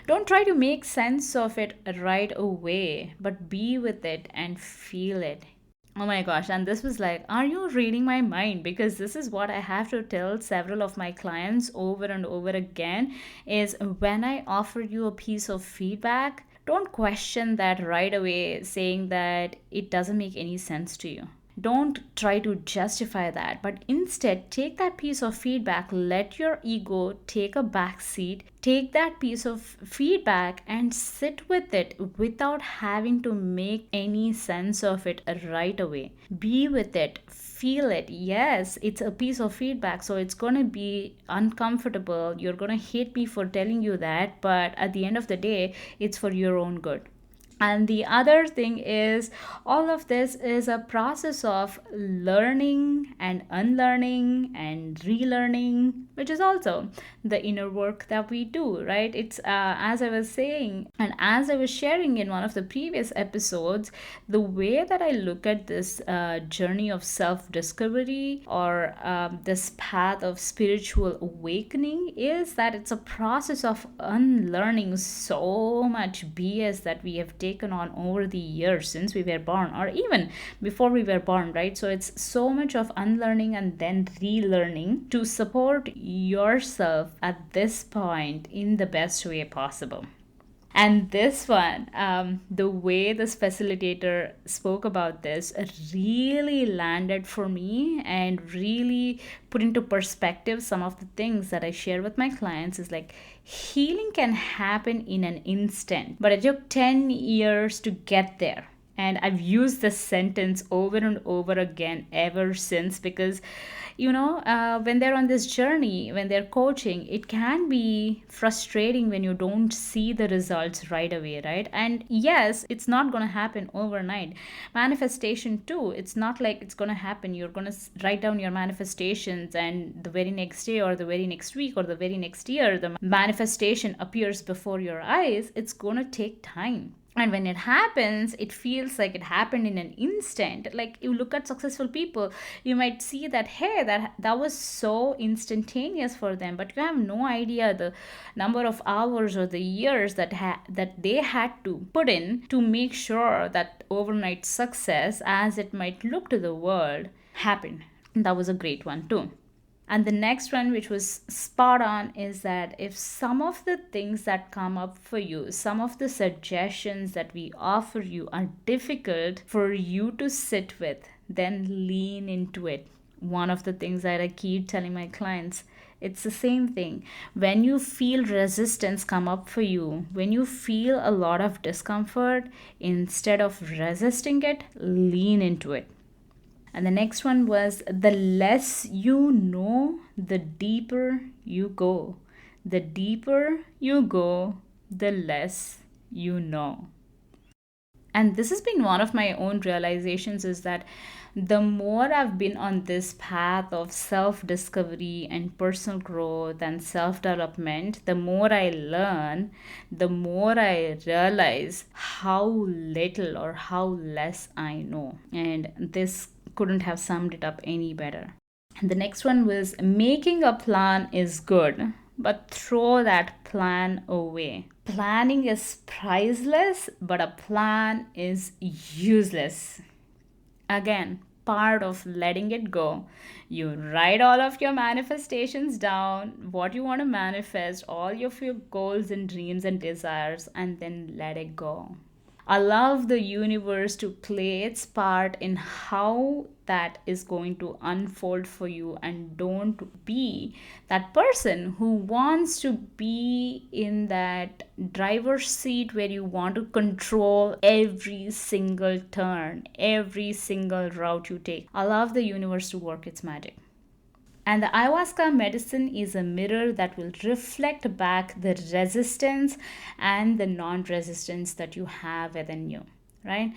don't try to make sense of it right away, but be with it and feel it. Oh my gosh, and this was like, are you reading my mind? Because this is what I have to tell several of my clients over and over again is when I offer you a piece of feedback, don't question that right away, saying that it doesn't make any sense to you. Don't try to justify that, but instead take that piece of feedback, let your ego take a back seat, take that piece of feedback and sit with it without having to make any sense of it right away. Be with it, feel it. Yes, it's a piece of feedback, so it's going to be uncomfortable. You're going to hate me for telling you that, but at the end of the day, it's for your own good. And the other thing is, all of this is a process of learning and unlearning and relearning, which is also the inner work that we do, right? It's as I was saying, and as I was sharing in one of the previous episodes, the way that I look at this journey of self discovery, or this path of spiritual awakening, is that it's a process of unlearning so much BS that we have taken on over the years since we were born, or even before we were born, right? So it's so much of unlearning and then relearning to support yourself at this point in the best way possible. And this one, the way this facilitator spoke about this really landed for me and really put into perspective some of the things that I share with my clients. Is like, healing can happen in an instant, but it took 10 years to get there. And I've used this sentence over and over again ever since, because when they're on this journey, when they're coaching, it can be frustrating when you don't see the results right away, right? And yes, it's not going to happen overnight. Manifestation too, it's not like it's going to happen, you're going to write down your manifestations and the very next day or the very next week or the very next year the manifestation appears before your eyes. It's going to take time. And when it happens, it feels like it happened in an instant. Like, you look at successful people, you might see that, hey, that was so instantaneous for them, but you have no idea the number of hours or the years that they had to put in to make sure that overnight success, as it might look to the world, happened. And that was a great one too. And the next one, which was spot on, is that if some of the things that come up for you, some of the suggestions that we offer you are difficult for you to sit with, then lean into it. One of the things that I keep telling my clients, it's the same thing. When you feel resistance come up for you, when you feel a lot of discomfort, instead of resisting it, lean into it. And the next one was, the less you know, the deeper you go. The deeper you go, the less you know. And this has been one of my own realizations, is that the more I've been on this path of self-discovery and personal growth and self-development, the more I learn, the more I realize how little or how less I know. And this couldn't have summed it up any better. And the next one was, making a plan is good, but throw that plan away. Planning is priceless, but a plan is useless. Again, part of letting it go. You write all of your manifestations down, what you want to manifest, all of your goals and dreams and desires, and then let it go. Allow the universe to play its part in how that is going to unfold for you, and don't be that person who wants to be in that driver's seat where you want to control every single turn, every single route you take. Allow the universe to work its magic. And the ayahuasca medicine is a mirror that will reflect back the resistance and the non-resistance that you have within you, right?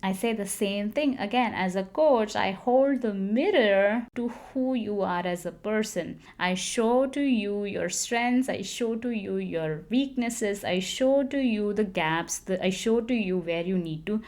I say the same thing again. As a coach, I hold the mirror to who you are as a person. I show to you your strengths, I show to you your weaknesses, I show to you the gaps, I show to you where you need to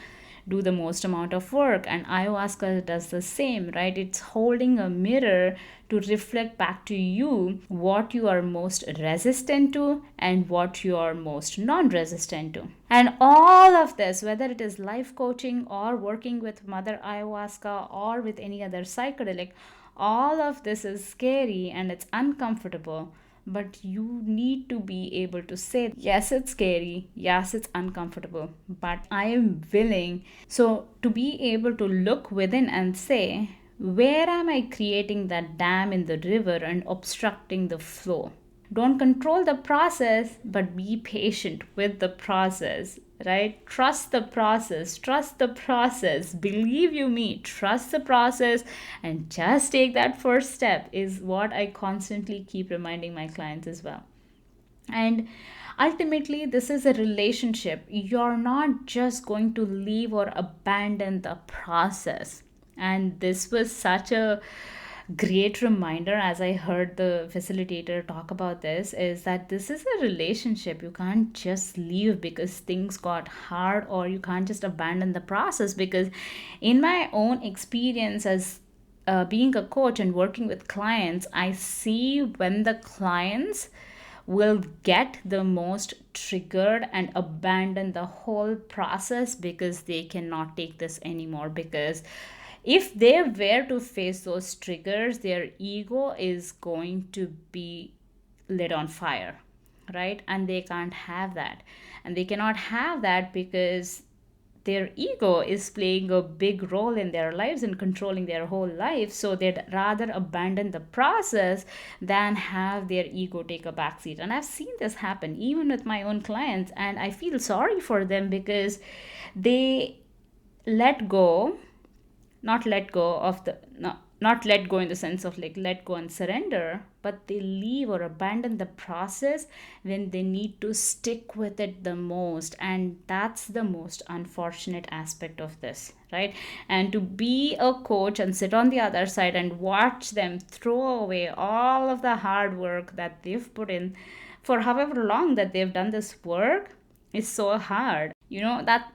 do the most amount of work. And ayahuasca does the same, right? It's holding a mirror to reflect back to you what you are most resistant to and what you are most non-resistant to. And all of this, whether it is life coaching or working with Mother Ayahuasca or with any other psychedelic, all of this is scary and it's uncomfortable. But you need to be able to say, yes, it's scary, yes, it's uncomfortable, but I am willing. So to be able to look within and say, where am I creating that dam in the river and obstructing the flow? Don't control the process, but be patient with the process, right? Trust the process, believe you me, trust the process, and just take that first step is what I constantly keep reminding my clients as well. And Ultimately, this is a relationship. You're not just going to leave or abandon the process. And this was such a great reminder as I heard the facilitator talk about this, is that this is a relationship. You can't just leave because things got hard, or you can't just abandon the process. Because in my own experience as being a coach and working with clients, I see when the clients will get the most triggered and abandon the whole process because they cannot take this anymore. Because if they were to face those triggers, their ego is going to be lit on fire, right? And they can't have that. And they cannot have that because their ego is playing a big role in their lives and controlling their whole life. So they'd rather abandon the process than have their ego take a backseat. And I've seen this happen even with my own clients, and I feel sorry for them because they let go, not let go of the not let go in the sense of like let go and surrender, but they leave or abandon the process when they need to stick with it the most. And that's the most unfortunate aspect of this, right? And to be a coach and sit on the other side and watch them throw away all of the hard work that they've put in for however long that they've done this work is so hard.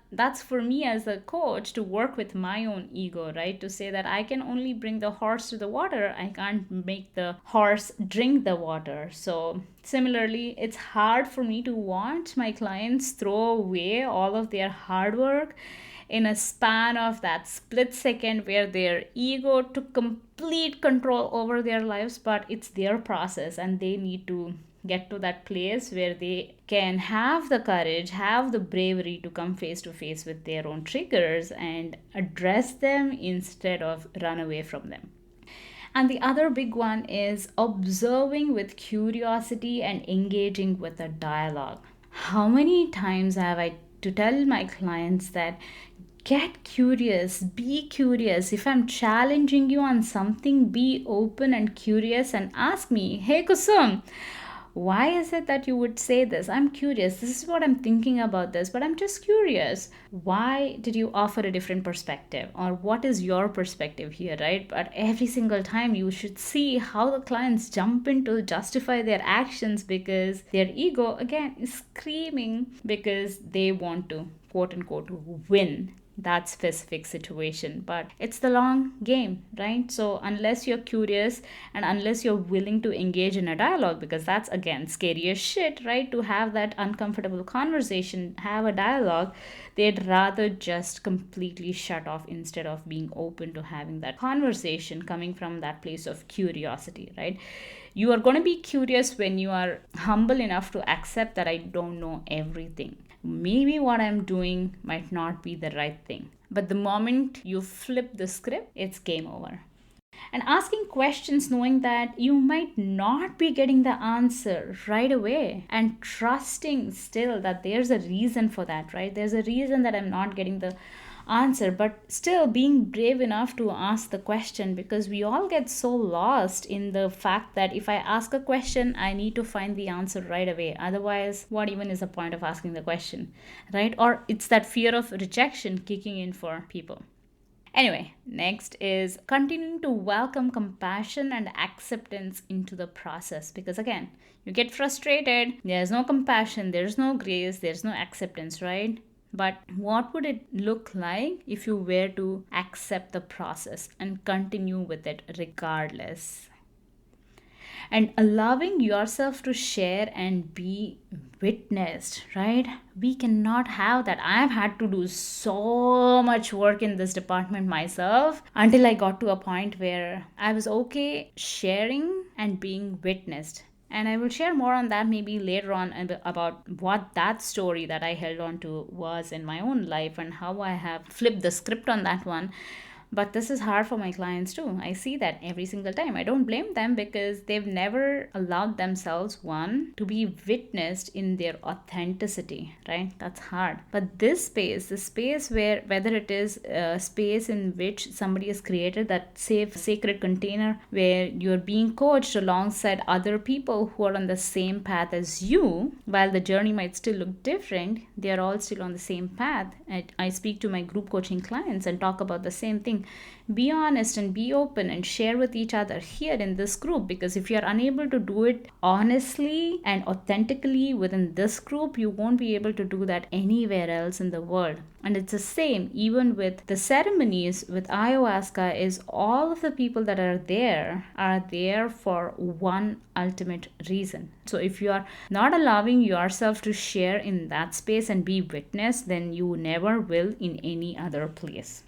That's for me as a coach to work with my own ego, right? To say that I can only bring the horse to the water, I can't make the horse drink the water. So similarly, it's hard for me to watch my clients throw away all of their hard work in a span of that split second where their ego took complete control over their lives. But it's their process, and they need to get to that place where they can have the courage, have the bravery to come face to face with their own triggers and address them instead of run away from them. And the other big one is observing with curiosity and engaging with a dialogue. How many times have I to tell my clients that get curious, be curious. If I'm challenging you on something, be open and curious and ask me, hey Kusum, why is it that you would say this? I'm curious. This is what I'm thinking about this, but I'm just curious. Why did you offer a different perspective? Or what is your perspective here, right? But every single time you should see how the clients jump in to justify their actions because their ego, again, is screaming because they want to, quote unquote, win that specific situation. But it's the long game, right? So unless you're curious and unless you're willing to engage in a dialogue, because that's again scary as shit, right? To have that uncomfortable conversation, have a dialogue, they'd rather just completely shut off instead of being open to having that conversation coming from that place of curiosity, right? You are going to be curious when you are humble enough to accept that I don't know everything. Maybe what I'm doing might not be the right thing. But the moment you flip the script, it's game over. And asking questions knowing that you might not be getting the answer right away, and trusting still that there's a reason for that, right? There's a reason that I'm not getting the answer, but still being brave enough to ask the question, because we all get so lost in the fact that if I ask a question, I need to find the answer right away. Otherwise, what even is the point of asking the question, right? Or it's that fear of rejection kicking in for people. Anyway, next is continuing to welcome compassion and acceptance into the process. Because again, you get frustrated, there's no compassion, there's no grace, there's no acceptance, right? But what would it look like if you were to accept the process and continue with it regardless? And allowing yourself to share and be witnessed, right? We cannot have that. I've had to do so much work in this department myself until I got to a point where I was okay sharing and being witnessed. And I will share more on that maybe later on about what that story that I held on to was in my own life and how I have flipped the script on that one. But this is hard for my clients too. I see that every single time. I don't blame them because they've never allowed themselves, one, to be witnessed in their authenticity, right? That's hard. But this space, the space where, whether it is a space in which somebody has created that safe, sacred container where you're being coached alongside other people who are on the same path as you, while the journey might still look different, they are all still on the same path. I speak to my group coaching clients and talk about the same thing. Be honest and be open and share with each other here in this group, because if you're unable to do it honestly and authentically within this group, you won't be able to do that anywhere else in the world. And it's the same even with the ceremonies with ayahuasca, is all of the people that are there for one ultimate reason. So if you are not allowing yourself to share in that space and be witness, then you never will in any other place.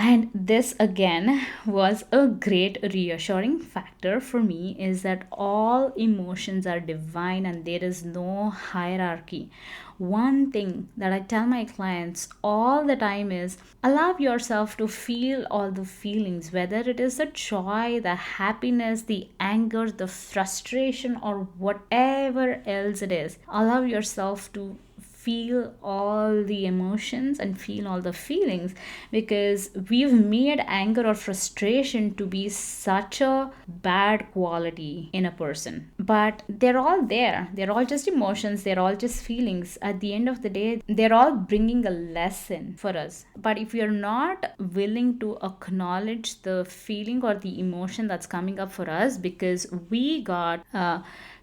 And this again was a great reassuring factor for me, is that all emotions are divine and there is no hierarchy. One thing that I tell my clients all the time is allow yourself to feel all the feelings, whether it is the joy, the happiness, the anger, the frustration, or whatever else it is. Allow yourself to feel all the emotions and feel all the feelings, because we've made anger or frustration to be such a bad quality in a person. But they're all there, they're all just emotions, they're all just feelings. At the end of the day, they're all bringing a lesson for us. But if you're not willing to acknowledge the feeling or the emotion that's coming up for us, because we got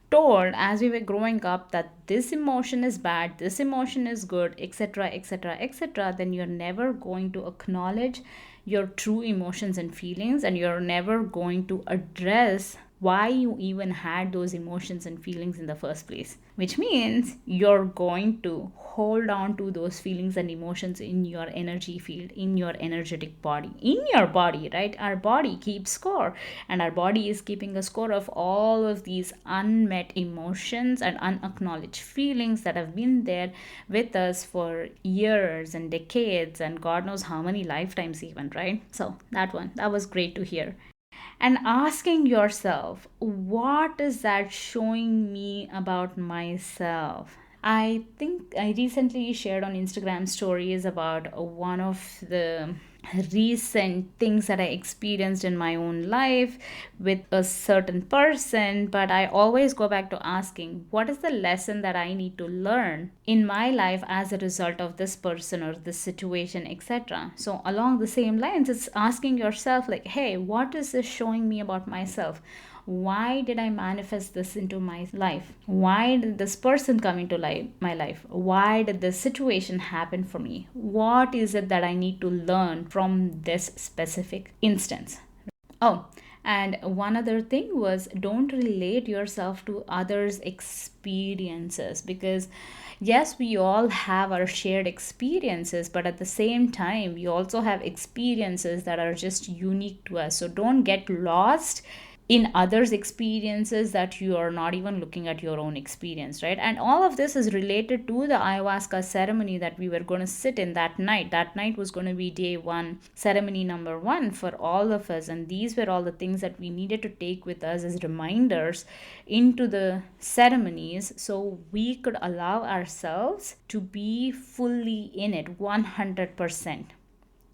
told as we were growing up that this emotion is bad, this emotion is good, etc., etc., etc., then you're never going to acknowledge your true emotions and feelings, and you're never going to address why you even had those emotions and feelings in the first place, which means you're going to hold on to those feelings and emotions in your energy field, in your energetic body, in your body, right? Our body keeps score, and our body is keeping a score of all of these unmet emotions and unacknowledged feelings that have been there with us for years and decades and God knows how many lifetimes even, right? So that was great to hear. And asking yourself, what is that showing me about myself? I think I recently shared on Instagram stories about one of the recent things that I experienced in my own life with a certain person, but I always go back to asking, what is the lesson that I need to learn in my life as a result of this person or this situation, etc. So along the same lines, it's asking yourself like, hey, what is this showing me about myself? Why did I manifest this into my life? Why did this person come into my life? Why did this situation happen for me? What is it that I need to learn from this specific instance? Oh, and one other thing was, don't relate yourself to others' experiences, because yes, we all have our shared experiences, but at the same time, we also have experiences that are just unique to us. So don't get lost in others' experiences that you are not even looking at your own experience, right? And all of this is related to the ayahuasca ceremony that we were going to sit in that night. That night was going to be day one, ceremony number one for all of us. And these were all the things that we needed to take with us as reminders into the ceremonies, so we could allow ourselves to be fully in it 100%.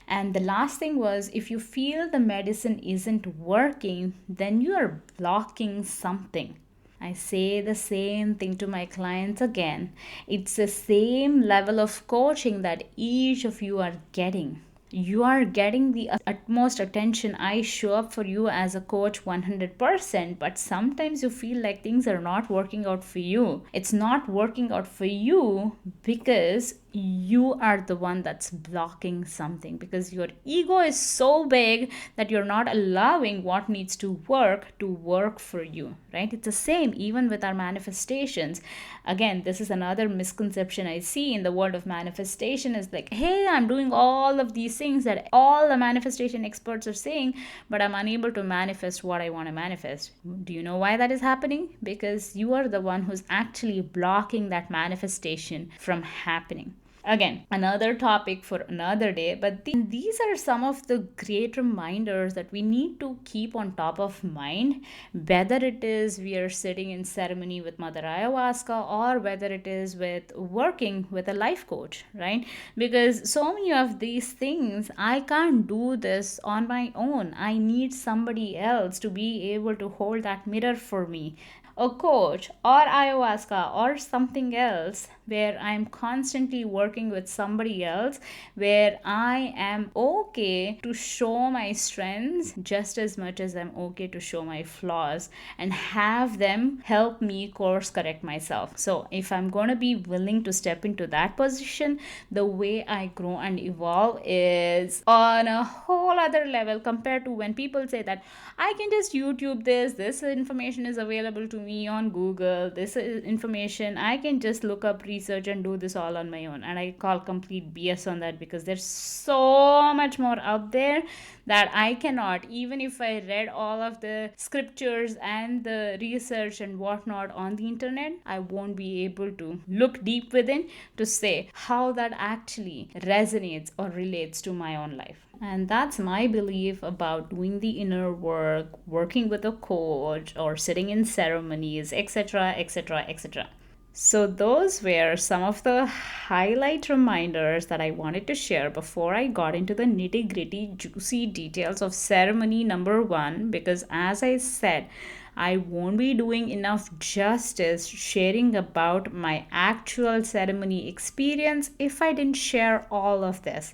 And the last thing was, if you feel the medicine isn't working, then you are blocking something. I say the same thing to my clients again. It's the same level of coaching that each of you are getting. You are getting the utmost attention. I show up for you as a coach 100%, but sometimes you feel like things are not working out for you. It's not working out for you because you are the one that's blocking something, because your ego is so big that you're not allowing what needs to work for you, right? It's the same even with our manifestations. Again, this is another misconception I see in the world of manifestation, is like, hey, I'm doing all of these things that all the manifestation experts are saying, but I'm unable to manifest what I want to manifest. Do you know why that is happening? Because you are the one who's actually blocking that manifestation from happening. Again, another topic for another day, but these are some of the great reminders that we need to keep on top of mind, whether it is we are sitting in ceremony with Mother Ayahuasca or whether it is with working with a life coach, right? Because so many of these things, I can't do this on my own. I need somebody else to be able to hold that mirror for me, a coach or ayahuasca or something else, where I'm constantly working with somebody else, where I am okay to show my strengths just as much as I'm okay to show my flaws, and have them help me course correct myself. So if I'm going to be willing to step into that position, the way I grow and evolve is on a whole other level compared to when people say that I can just YouTube this information is available to me on Google, this is information I can just look up, research, and do this all on my own. And I call complete BS on that, because there's so much more out there that I cannot, even if I read all of the scriptures and the research and whatnot on the internet, I won't be able to look deep within to say how that actually resonates or relates to my own life. And that's my belief about doing the inner work, working with a coach, or sitting in ceremonies, etc., etc., etc. So, those were some of the highlight reminders that I wanted to share before I got into the nitty gritty, juicy details of ceremony number 1. Because, as I said, I won't be doing enough justice sharing about my actual ceremony experience if I didn't share all of this.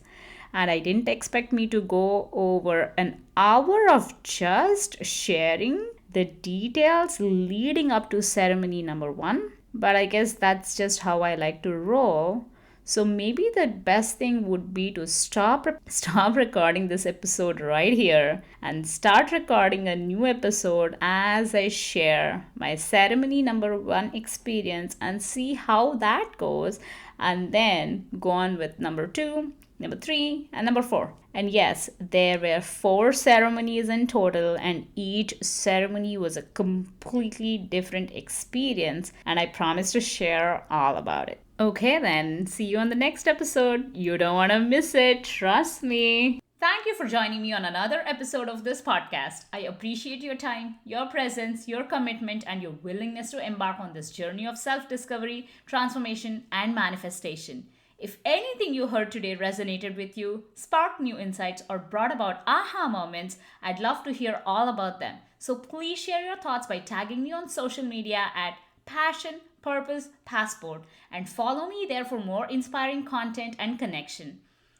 And I didn't expect me to go over an hour of just sharing the details leading up to ceremony number 1. But I guess that's just how I like to roll. So maybe the best thing would be to stop recording this episode right here and start recording a new episode as I share my ceremony number 1 experience and see how that goes, and then go on with number 2, number 3, and number 4. And yes, there were 4 ceremonies in total, and each ceremony was a completely different experience, and I promise to share all about it. Okay, then, see you on the next episode. You don't want to miss it, trust me. Thank you for joining me on another episode of this podcast. I appreciate your time, your presence, your commitment, and your willingness to embark on this journey of self discovery, transformation, and manifestation. If anything you heard today resonated with you, sparked new insights, or brought about aha moments, I'd love to hear all about them. So please share your thoughts by tagging me on social media at Passion Purpose Passport, and follow me there for more inspiring content and connection.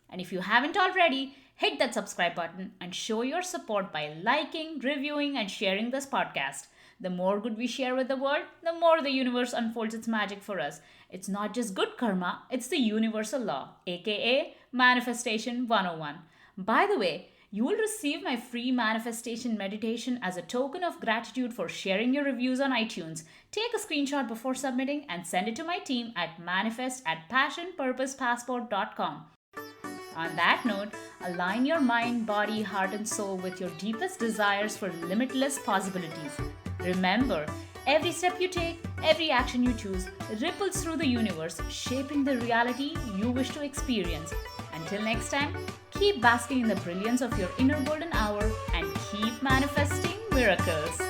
And if you haven't already, hit that subscribe button and show your support by liking, reviewing, and sharing this podcast. The more good we share with the world, the more the universe unfolds its magic for us. It's not just good karma, it's the universal law, aka Manifestation 101. By the way, you will receive my free manifestation meditation as a token of gratitude for sharing your reviews on iTunes. Take a screenshot before submitting and send it to my team at manifest@passionpurposepassport.com. On that note, align your mind, body, heart, and soul with your deepest desires for limitless possibilities. Remember, every step you take, every action you choose, ripples through the universe, shaping the reality you wish to experience. Until next time, keep basking in the brilliance of your inner golden hour and keep manifesting miracles.